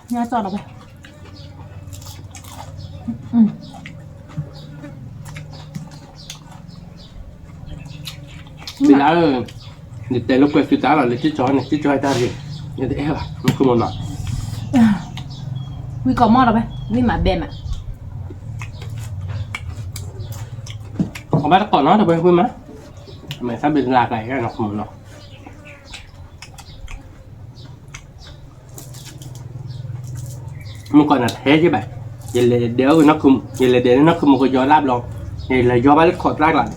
เนี่ยจอดเราไปเวลาเดี๋ยวแต่ลูกไปฟิตาเราเลยที่จอยเนี่ยที่จอยตาดิเดี๋ยวเอ๊ะว่ะมันคือมันหน่อย วีก่อมอเราไปวีหมาเบมอ่ะ เอาบ้านก่อนเนาะเดี๋ยวไปคุยมั้ยทำไมถ้าเป็นหลากหลายกันเนาะคุณเนาะมันก่อนน่ะเทใช่ไหมอย่าเลยเดี๋ยวนักคุมอย่าเลยเดี๋ยวนักคุมมันก็ย้อนรับลองอย่าเลยย้อนบ้านขอดรากหลัง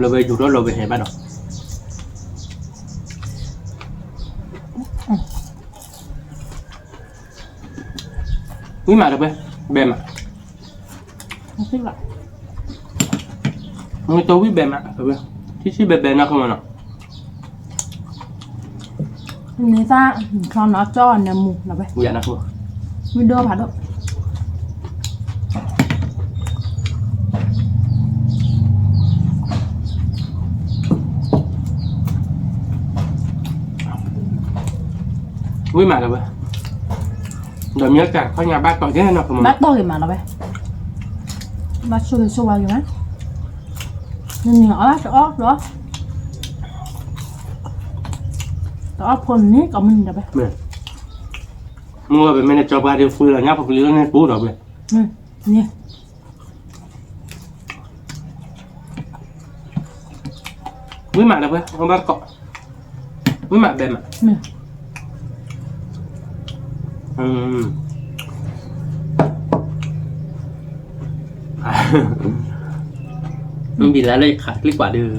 เราไปอยู่รถเราไปเห็นบ้านเนาะวิ่งมาเดี๋ยวไปเบมอ่ะ ไม่หรอก มึงตัววิ่งเบมอ่ะเดี๋ยวไปที่เบมนะคุณเนาะ นี่ซ่าคลอนน็อตจอเนี่ยมูเราไป กูอยากนะคุณ วิดีโอผ่านด้วย วิ่งมาเดี๋ยวไปเดี๋ยวมีโอกาสเข้างานบ้านก่อนแค่นั้นนะคุณ บัตโต้กี่มาเราไปบัตช่วยอยู่ไหมนี่อ๋อจะออกเหรอจะออกคนนี้ก็มันจะไป เนี่ยมึงว่าเป็นแม่ในจอบการเดียวฟื้นแล้วเนี่ยพอฟื้นแล้วเนี่ยปูดออกไป นี่ วิ่งมาเดี๋ยวไปเอาบ้านเกาะวิ่งมาเบมอ่ะ นี่ อืมมันบินแล้วเลยขาดคลิกกว่าเดิม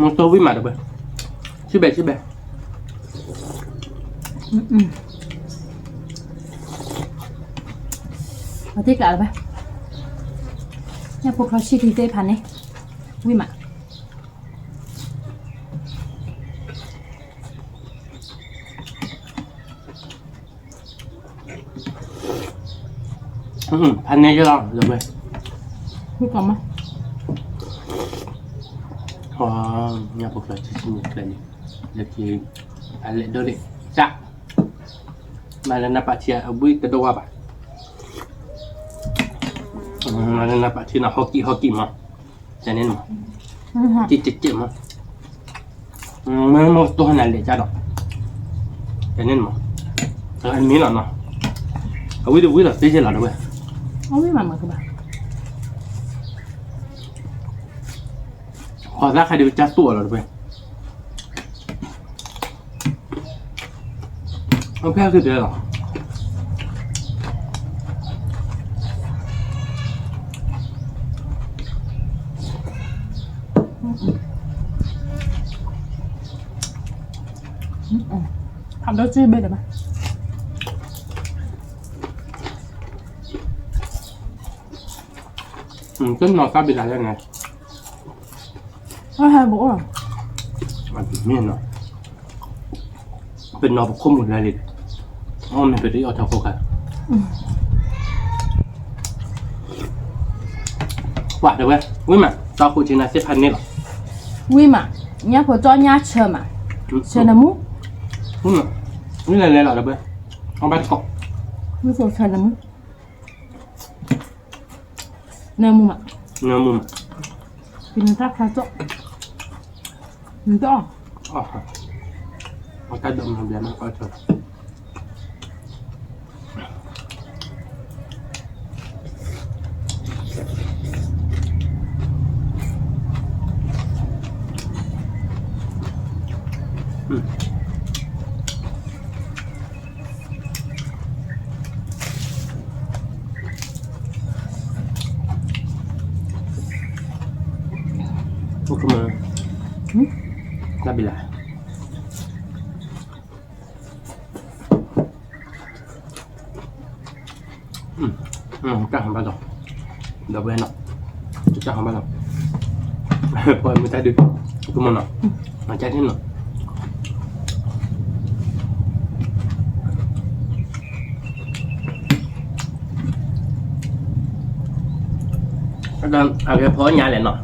มึงตัววิ่งมาเดี๋ยวไปชื่อเบชื่อเบ เอาที่กลับไปเนี่ยพวกเขาชี้ที่เต้พันนี่วิ่งมา พันนี้จะลองเดี๋ยวไป วิ่งก่อนมา อ๋อเนี่ยพวกเราจะชิมกันนี่เดี๋ยวทีอะไรโดนดิจ้ะมาแล้วนะปัจเจียบุ้ยกระโดดป่ะ มันนับที่น่ะฮอกกี้มาจะเน้นมาจิมามันหมดตัวนั่นเลยจ้าดอกจะเน้นมาอันนี้หรอเนาะเอาไว้ดูไว้หรอเจ๊หรอเว้ย เอาไม่มาเหมือนกันบ้าง พอถ้าใครดูจ้าตัวหรอเว้ยเอาแค่คือเดียวหรอทำแล้วจืดไปเลยไหมก็นอนกับบิดาได้ไง ไม่ใช่บอกว่า มันเป็นเมียนเนาะเป็นนอนแบบข้อมูลรายละเอียดอ๋อมันเป็นที่เอาทางโฟกัสว่าเดี๋ยวเว้ยวิ่งมาตาคูจินาเซพันนี่หรอ วิมาเนี่ยพอจอเนี่ยเชื่อมาเชื่อนะมุ วิ่งมาวิ่งอะไรหรอเดี๋ยวเว้ยเอาไปก่อน วิโซเชื่อนะมุเนื้อมุมา เนื้อมุม เป็นทักษะโจ้มันต้อง อ๋อเอาการดมทำเบียร์มากกว่าเถอะพวกมึงน่าบิลาจ้าของบ้านเราเดี๋ยวเว้นเนาะจ้าของบ้านเราพอไม่ได้ดึกพวกมึงเนาะมาแจ้งที่เนาะแล้วเอาแค่พอnhà lại nọ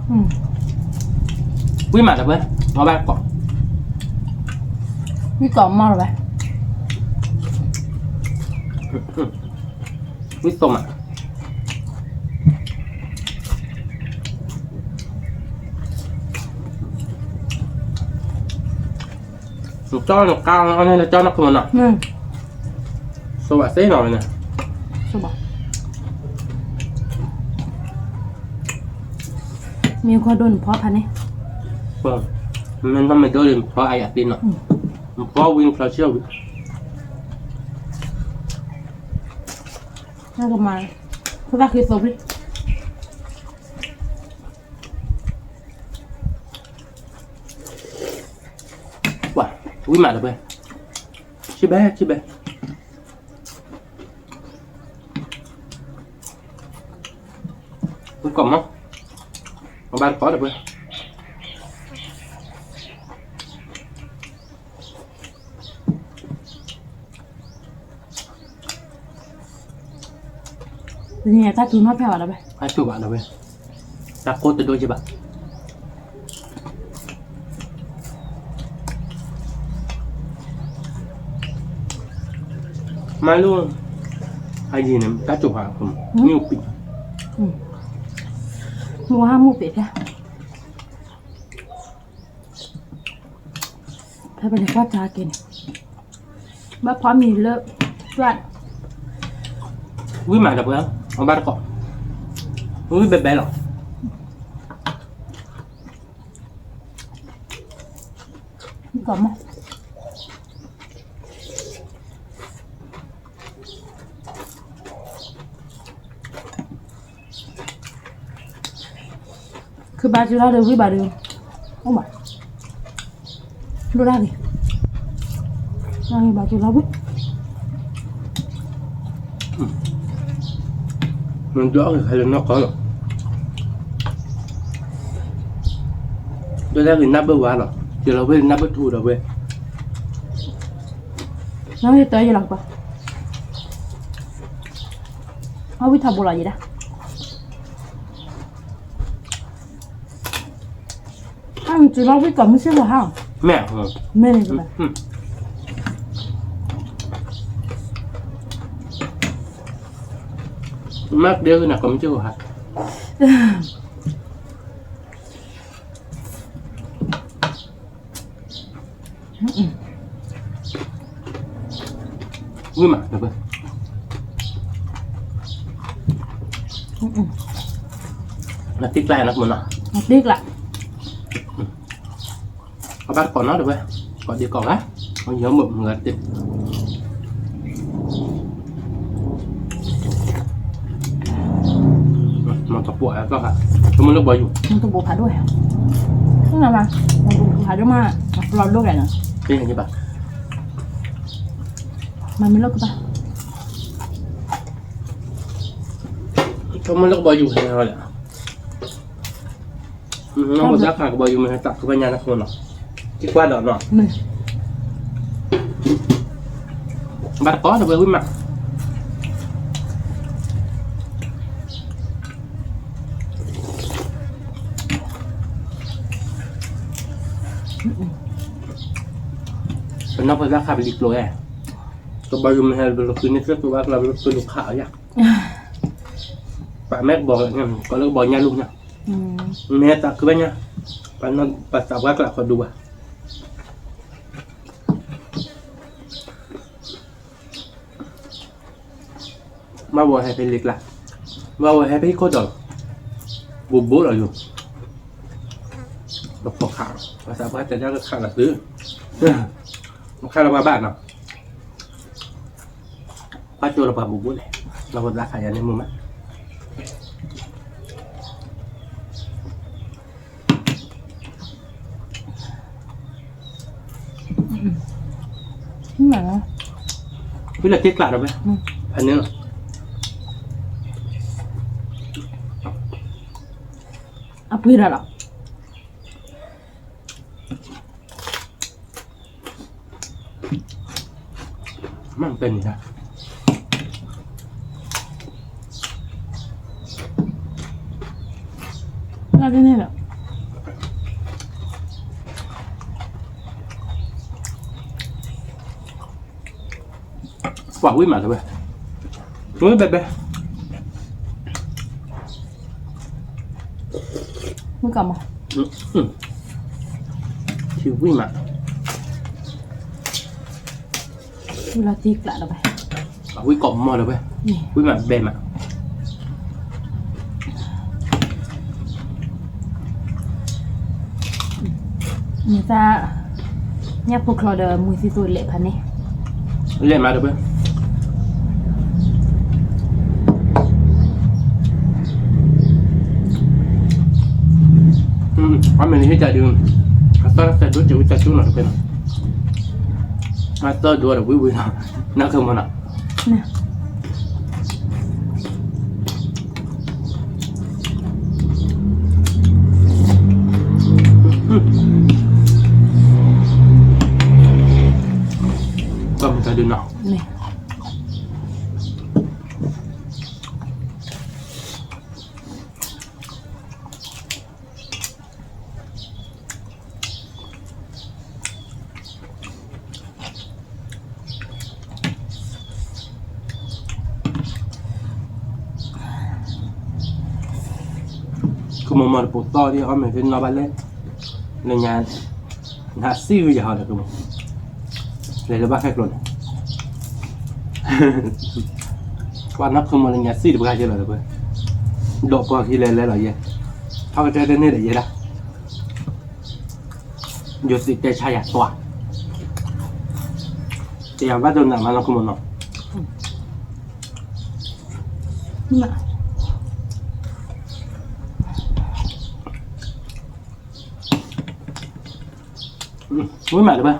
quý mặt rồi với nó ba cọ วิกล่อมมาหรือเปล่า quý tôm à cho nó cao nên là cho nó không nọ số bạn xế rồi nè ใช่ปะมีความโดนเพราะพันนี่ vâng mình không mình đưa đến phó ai à tin nọ phó win phó chiêu น่าจะมาเพราะว่าคือศพเลย wow quý mặt rồi với chị bé cũng còn không có ba có được với นี่ไงถ้าจูนมาแผ่วอะไรไป hai chú bạn rồi với ta cốt từ đôi chị bạn mai luôn hay gì này ta chụp hàng cùng nhiều bị หมูห้าหมูเป็ดอะถ้าเป็นข้าวจากินบ้าพร้อมมีเลิกเพื่อน quý mặt được với ông ba cọ quý bé bé rồi นี่ก่อนมั้งคือบาจูราเดวิบาดูโอ้มาดูได้ดินั่งบาจูราวิ mình rõ thì hay là nó có rồi tôi ra thì nắp bơ quá rồi thì là bên nắp bơ thu rồi bên น้องจะเตยยังหลังปะเอาวิทาบุหรี่ยี่นะถ้ามันจะเล่าวิก่อนไม่ใช่หรอฮะ mẹ hả ไม่เลยปะ mắc đeo cái nào cũng chưa hả vui mà được rồi là tiếc lại nó của nó tiếc lại các bác còn nó được rồi còn đi còn á còn nhớ một người tiếcมันตะปวดก็ค่ะแล้วมันเลือกบอยอยู่ มันต้องบูผาด้วยซึ่งอะไรมันบูผาด้วยมากเราลูกอะไรเนาะ เป็นยังไงบ้าง มันไม่เลิกกันปะ ก็มันเลือกบอยอยู่ให้เราแหละน้องคนรักขากับบอยอยู่มันตักคือปัญญานักคนหรอคิดว่าดอกเนาะ นี่ บัดก้อนเอาไปวิ่งมาเป็นน้องคนรักขาไปดิบเลยก็บอยอยู่มันให้เราคืนนี้เรื่องตัวว่าเราเป็นลูกขาวอย่างป้าแม่บอกอย่างนั้นก็เลิกบอยง่ายลูกเนี่ยแม่ตักคือปัญญาปันนั้นปัสสาวะกลับคนดูอ่ะมาบอกให้เป็นเล็กละมาบอกให้เป็นโคตรบุบบุหรออยู่เราพอขาภาษาบ้านจะได้ก็ขาดซื้อมันขาดเราบ้านเนาะป้าโจเราปาบุบบุเลยเราคนรักขายในมือมั้ยนี่ไหนอ่ะ พี่เราเก๊กกลัดเราไหมอันนี้ เอาพี่ละหรอ มันเป็นนะ เราที่นี่แหละ ฝากวิ่งมาเลยเฮ้ยเบ๊ะ มึงกลับมา ชิววิ่งมา เวลาตีกละเราไป ฝากวิ่งกล่อมมาเลยเว้ย นี่ วิ่งมาเบ๊ะมา นี่จะเนี่ยพวกเราเดิมมือซีซูเละพันนี่ เล่นมาเลยเว้ยอันนี้ให้จ่ายดึงอัตราจ่ายดูจ่ายจุหน่อยเป็นอัตราดูอะไรวิ่งนะนักขึ้นมาหน่ะ เนี่ย ก็มันจ่ายดึงเนาะ นี่คือมันมาปุ๊บต่อที่เขาไม่เป็นนอบัลเล่ในงานหาซีวิจารณ์เลยคือมันเลยจะบ้าแค่กลุ่นว่านับคือมันในงานซีดีกว่าเยอะเลยเว้ยดอกกว่าที่เลยเลยหรอเยอะเขาก็จะได้เนี่ยเยอะละหยุดสิใจชายตัวแต่ยังว่าโดนหนักมันเราคือมันเนาะ นี่มา ไม่หมายเลยป่ะ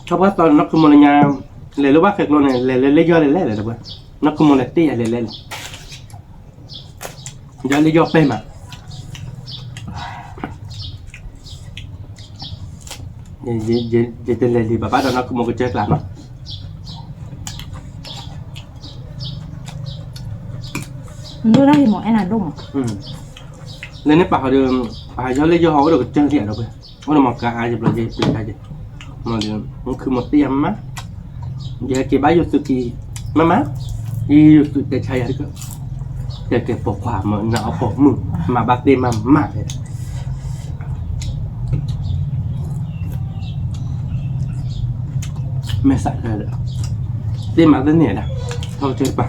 ชอบว่าตอนนักคือมันในงานเลยรู้ว่าแค่กลุ่นเนี่ยเลยย่อเลยเลยป่ะนักคือมันเลยตีอะไรเลยย่อเลยย่อไปมาจะเลยดีบ้าตอนนักคือมันก็เจอกลับเนาะ มันดูได้ที่หมอไอ้น่ะดุ้ง lên nếp bảo được bài cho lấy cho họ được chân thiện đâu vậy, có được một cái ai chụp là gì bị cái gì, mà đượcคือmột tiêm má, giờ chỉ bán vô sự kỳ má má, đi vô sự để chạy hay cơ, để cái bộ quả mà nó bộ mừng mà bác đi mà mạc này mẹ sạch rồi đấy đi mà đến nè nè thôi chết bà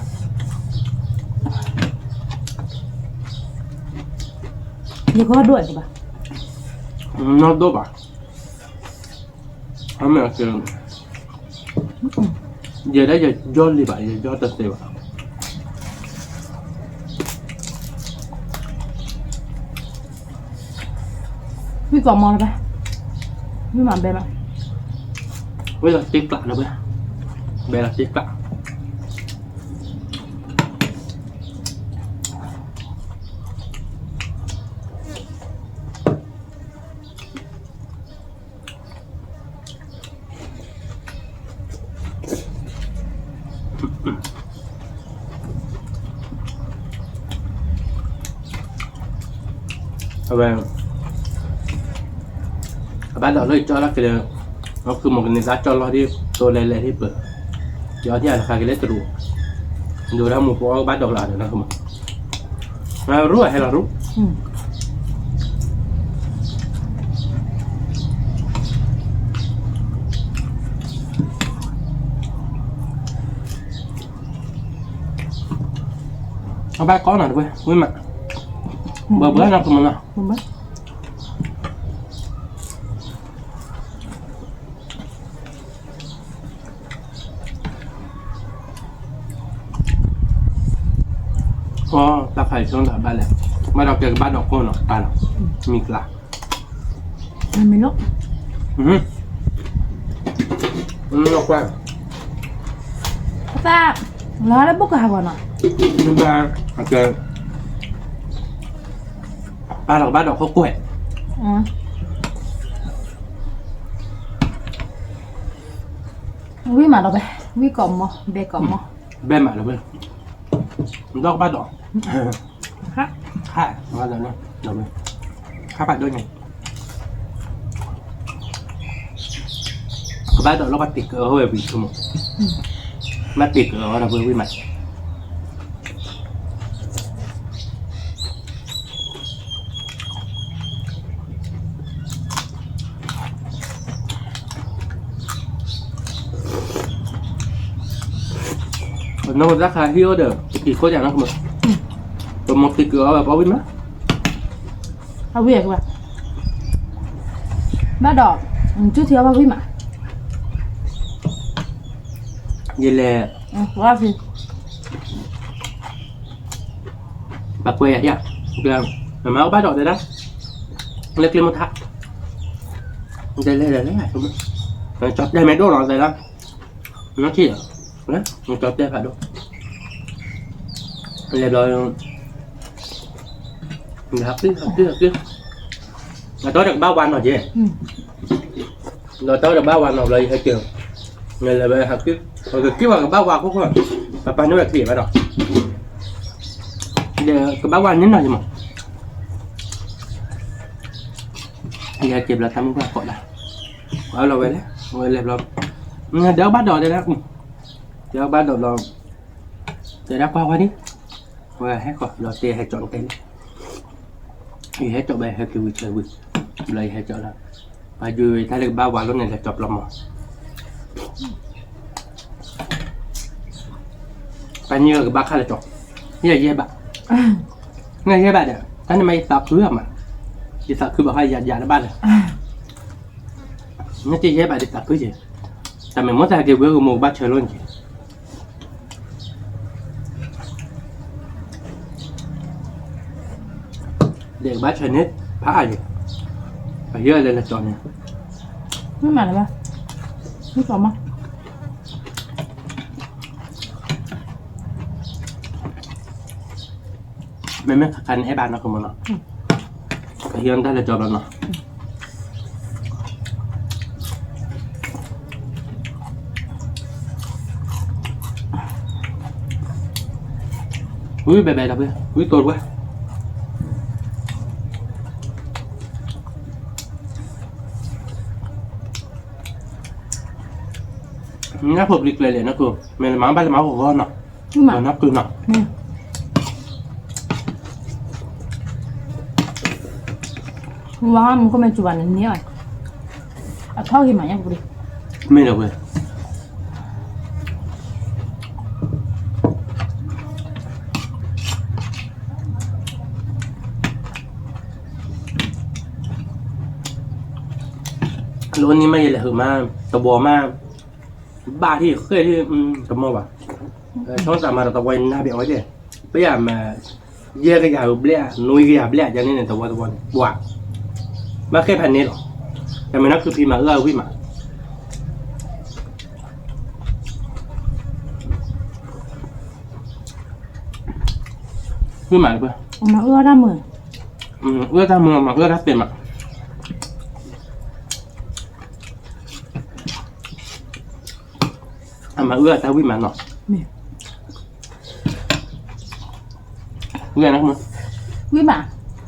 như có đuổi gì bà nó tốt bà không mẹ kêu giờ đấy giờ do đi vậy giờ do tật gì bà vi còn mò này bà vi mà bè mà bây giờ tiếp lại rồi bây là tiếp lại và bắt đầu lấy cho nó cái nóคือmột cái giá cho nó điตัวเละๆที่เปิดย้อนที่ราคากิเลสรู้ดูแล้วหมูพวกบ้านดอกหลานนะคุณมารู้ให้เรารู้เอาบ้านก้อนหน่อยด้วยวิ่งมาเบื่อนะคุณมันนะอ๋อตาไข่ช่วงหลังบ้านแหละมาดอกเจอบ้านดอกโค่นหรอกบ้านหรอกมีกลามันไม่ลกลกว่าป้าแล้วได้บุกหาก่อนอ่ะนี่บ้านอาจจะบ้านดอกข้าวกล้วยวิ่งมาเราไปวิ่งกล่อมมั้งเบกกล่อมมั้งเบมาเราไปดอกบ้านดอกฮะค่ะมาแล้วเนาะเดี๋ยวไปข้าไปด้วยไงบ้านดอกเราไปติดเฮ้ยวิ่งชั่วโมงมาติดเราไปวิ่งมาnó rất là hiếu được thì có dạng nó không được còn một cái cửa là có biết mấtเอาเวียกว่ะบ้าดอกชื่อเทียวว่าวิ่งมา vậy là ว่าสิ bà quê vậy kìa mà máu bát đỏ đây đó lấy lên một thắt đây lấy lại không biết chót đây mấy đô rồi đây đó nó chỉ đấy một chót đây phải đâu lên rồi học tiếp là tới được bao quan rồi chị rồi tới được bao quan rồi lấy hay chưa này là về học tiếp rồi tiếp vào bao quan cũng không và nó là gì vậy rồi giờ cái bao quan nhấn nào gì mà giờ kịp là thăm qua gọi là ở rồi vậy đấy rồi lẹp rồi đỡ bắt đầu đây đó đỡ bắt đầu rồi để đã qua đi rồi hết rồi tiền hay chọn cái thì hết chọn bài hay kêu chơi vui lấy hay chọn là và vui thấy được bao quà lúc này là chọc lòng mà bao nhiêu cái bác hay là chọc như là gì bạn ngay cái bạn này cái này mày tập cứ mà chỉ tập cứ bảo hay già nó ban này nó chỉ cái bạn đi tập cứ gì tại mình muốn ra cái bữa một bát chơi luôn chị để bát chơi nết phá gì phải nhớ lên là chọn nàyไม่มาเลยป่ะไม่กล่อมมั้ง mấy khăn ép bàn nó không nó phải hiền đây là cho nó ui bè đặc biệt ui tốt quá nó hợp lịch lại nó cường mày máu ba là máu của con nó nó cường nó Wow, mình có mấy chục bạn nữa rồi. À, thôi thì mà nhá, đi. ไม่หรอกเว้ยรถนี้ไม่เลยคือมาตะบัวมาบ้าที่เคยที่ตะมอว่ะช่องสามมาตะวันหน้าเบี้ยไว้เด้ไปอย่ามาเย่ก็อย่าเบลี่ยนุยก็อย่าเบลี่ยอย่างนี้เนี่ยตะวันบวกมาแค่พันนี้หรอแต่ไม่นับคือพี่มาพี่มาพี่มาเพื่อ Mà ưa ra mười. ถ้ามือมาถ้าเต็มอ่ะมาถ้าวิ่งมาหน่อย Nè. นักมือ Quý bà.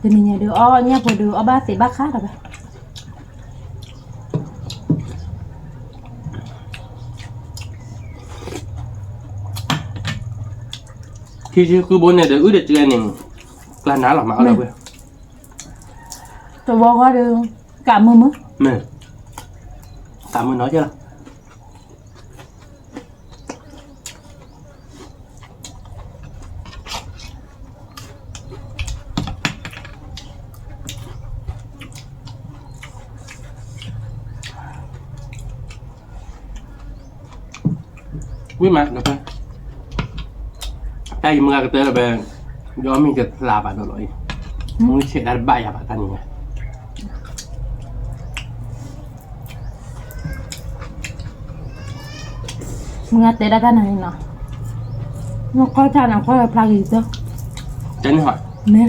Thì mình nhà đưa o nha, vừa đưa o ba thì bác khác rồi bà. ที่คือบนเนี่ยเดี๋ยวเดี๋ยวเจอหนึ่งกลาน้าหรอมาเอาเลยเว้ย Tôi vô qua đường cả mưa mưa. แม่ตามมือน้อยใช่หรอวิ่งมาเดี๋ยวไปไอ้เมื่อกระเตอไปย้อมมีจะลาบะตัวลอยมึงเช็ดได้ใบอะปะท่านยังไง Mưa tê đã cái này nè. Nó có cha nào có là gì chứ? เจนหอย Nè.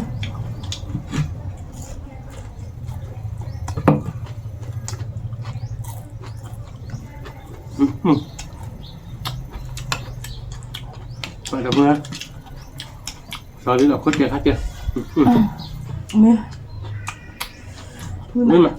ไปกับเพื่อนตอนนี้เราโคตรเจ๋งครับเจ๋ง Nè. วิ่งมา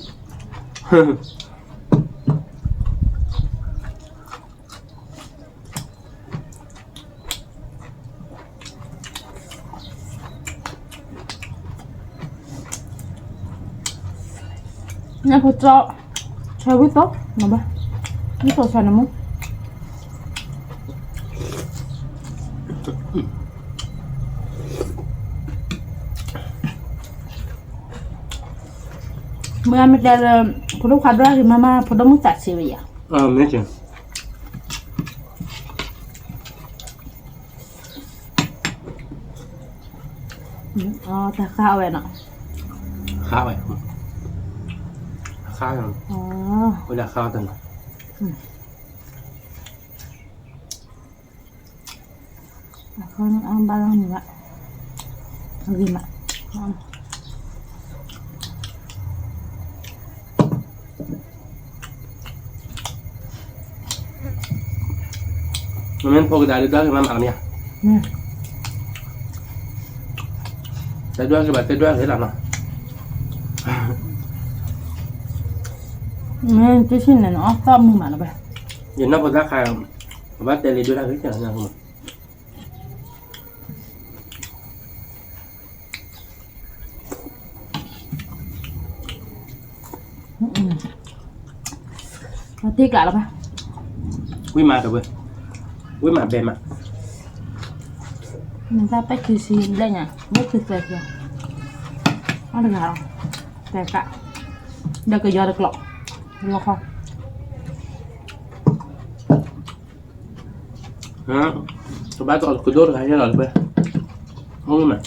Nha cô cho. Chơi với tốt. Nè ba. Với tôi xài nè muốn. Mưa mình đây phụ đốc khoa ra thì mama phụ đốc muốn chặt xì vậy. ไม่จริง Ta khao vậy nè. ข้าวไอ้ข้าวยัง เวลาข้าวตัน Con ăn ba lon vậy. Gì mà. Ngon. มันเป็นพวกได้ด้วยคือมันเอาเนี่ย Nè. ได้ด้วยคือแบบได้ด้วยคือหลังเนาะ Nè, cái xin này nó to mưa mà nó vậy. อย่างนั้นพอถ้าใครว่าเตลีด้วยได้คืออย่างนั้น Nó tiếc lại là ba. วิ่งมากับเว้ยวิ่งมาเบมอ่ะ Mình ta tách thì xin đây nhỉ. Rất tuyệt vời kìa. Nó được hả? Tè cả. Được cái giò được lọ. Lọ không? ฮะสบายตัวกระโดดใครใช่หรอเว้ยห้องมัน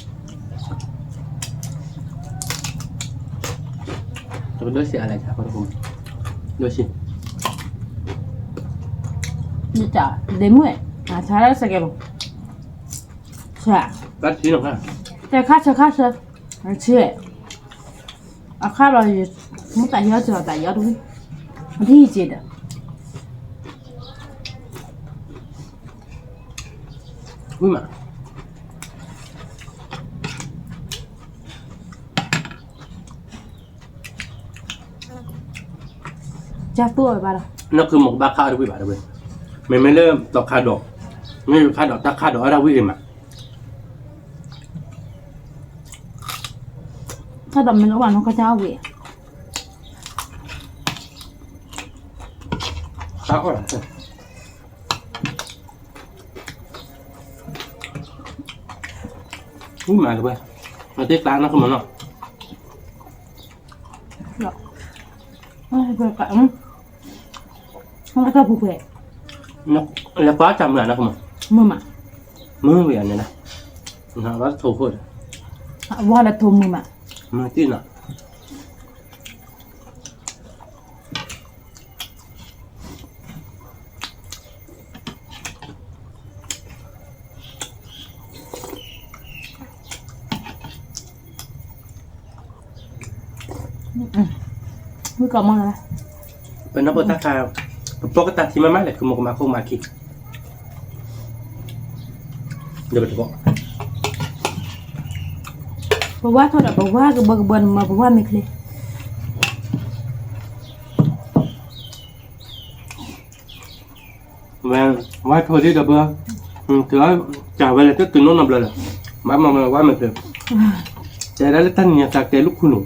จะเป็นด้วยเสียอะไรครับคุณผมด้วยสิ Đi chả. Đến mười. À trái đó sẽ kìa bụng. Chả. รัดชิ้นหรอครับ Tè khác sơ. Nó chưa. À khác rồi. Muốn tại gió chờ tại gió đúng không? Nó thi gì đó. วิ่งมา Chắc tua rồi ba đâu. นั่นคือหมกบ้าข้าวด้วยบ่าด้วยมันไม่เริ่มตอกคาดอกไม่คาดอกตาคาดอกอะไรวิ่งมา Sao đầm mình nó bảo nó có trao vậy? sao rồi mà được vậy nó tiếc tan nó không muốn đâu Rồi cạn không có bụng về nó là quá chậm là nó không mưa mà mưa về này nè nó rất thô thôi qua là thùng mưa mà mưa tí nào mưa còn mưa là bên nó bớt tắc cao pokok tadi mama lek mau ke aku maki udah betul bà quá thôi là bà quá cái bờ bần mà bà quá mệt lên mà quá thôi đi được bơ thứ trả về là tức từ nó nằm rồi mà quá mệt rồi chạy ra lấy tan nhà sạc cái lúc khuôn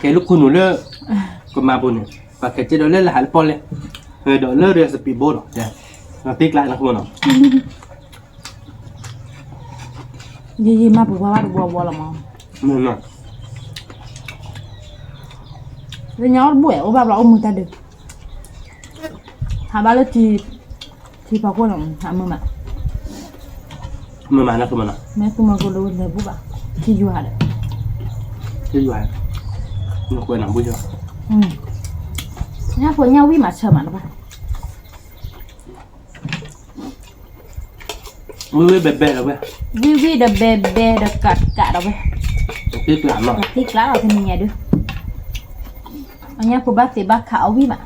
cái lúc khuôn nữa còn mà buồn và cái chế độ lên là hẳn pol lên rồi đó lơ rồi speed boat rồi nó tiếc lại nó không nào gì mà bà quá bùa là mà nó với nhau buổi ở bà ông người ta được ba lớp thì bà cô làm hả mà nó không nào mẹ tôi mà cô đâu là bố bà thì vừa đấy chứ vậy nó quên làm vui chưa nhá phối nhau với mà chờ mà nó bà vui bè rồi vậy vi đập bè đập cả đâu vậy tiếc lắm mà tiếc lắm ở trên nhà được nhá cô bác thì bác khảo với mà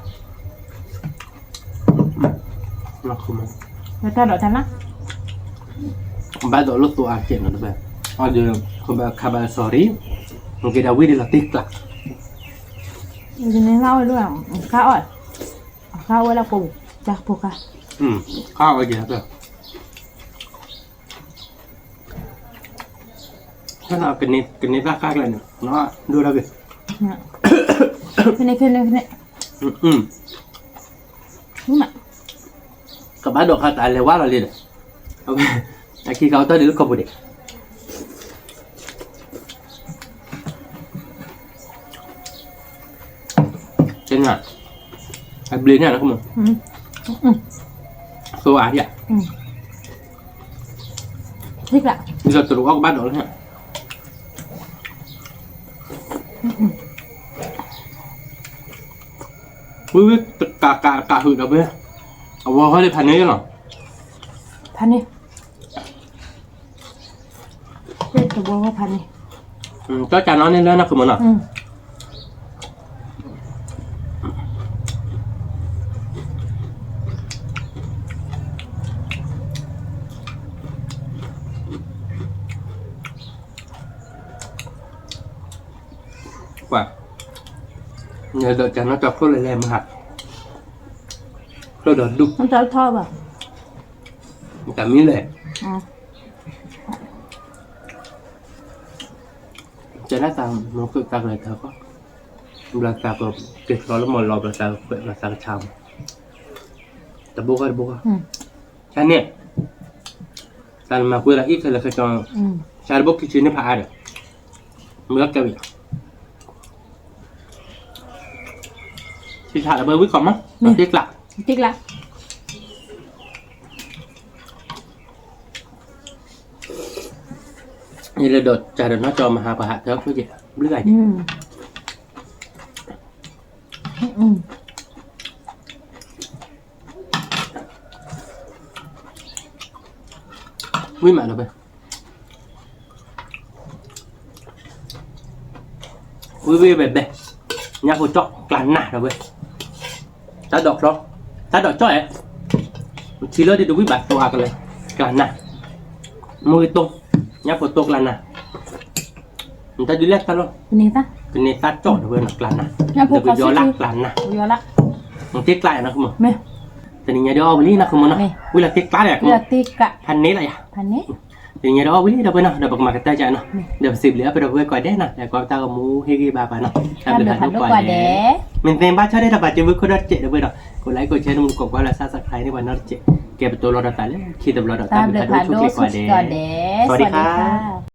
nó không người ta đòi thằng lắm ba đội lúc tôi ăn chuyện rồi đấy bây giờ không ba kabar sorry mungkin dah wih dilatih lah jadi ni lau lu yang kau lah kau dah buka kau aja tu kan nak kena rakak lah ni nak dua lagi kena ni mak kabar dok kata lewat lah dia okay aki kau tahu dulu kau boleh trên này anh blend này nó không được số á vậy thích ạ bây giờ tôi có bắt đầu nữa ui cả hụt đâu bây ở vào hơi điพันนี้หรอ พันนี่เด็กตัวว่าพันนี่chắc chắn nó nên lên nó không muốn nào quả nhờ đợi cho nó chọc có lại làm hạt rồi đợt đục nó cho thôi bà cả miếng lệ cho nó tao nó cứ tao lại thở có là tao có cái đó là một lò là tao chăm tao bố cái này tao mà quên là ít thì là phải cho tao bố cái chuyện nó phải được mới cái việc thì thả là bơi với con mắt nó tiếc lại như là đợt trà đợt nó cho mà hạ theo cái gì lưỡi gạch quý mẹ rồi bây quý về nhà cô chọn clan nà rồi bây ta đọc cho ấy chỉ lỡ đi đối với bạn tôi cái này clan nà mười tông nhà cô tôi clan nà người ta đi lết ta luôn cái này ta chọn được với là clan nà được cái gió lắc clan nà một tiếc lại nó không màแต่นี่ยาเดียวเอาไปนี่นะคุณมันนะวิลาติ๊กปลาเนี่ย วิลาติ๊กอะ พันนี้อะไรอ่ะ พันนี้ thì nhà đó quý đâu bên nào đâu bật mặt cái tay chạy nó được xịp lửaไปđâuก่อนได้น่ะแต่ก็ตาก็มูเฮกีบาปะเนาะ ทำเดือดพันลูกกว่าเด้ mình thêm ba cho đây là bà chơi với cô đất chạy được bên đó cô lấy cô chơi nó cũng qua là xa xa khaiนี่ว่า nó chạy kẹpตัวเราได้ตายแล้วคิดตัวเราได้ตาย ทำเดือดพันลูกสุดก่อนเด้ สวัสดีค่ะ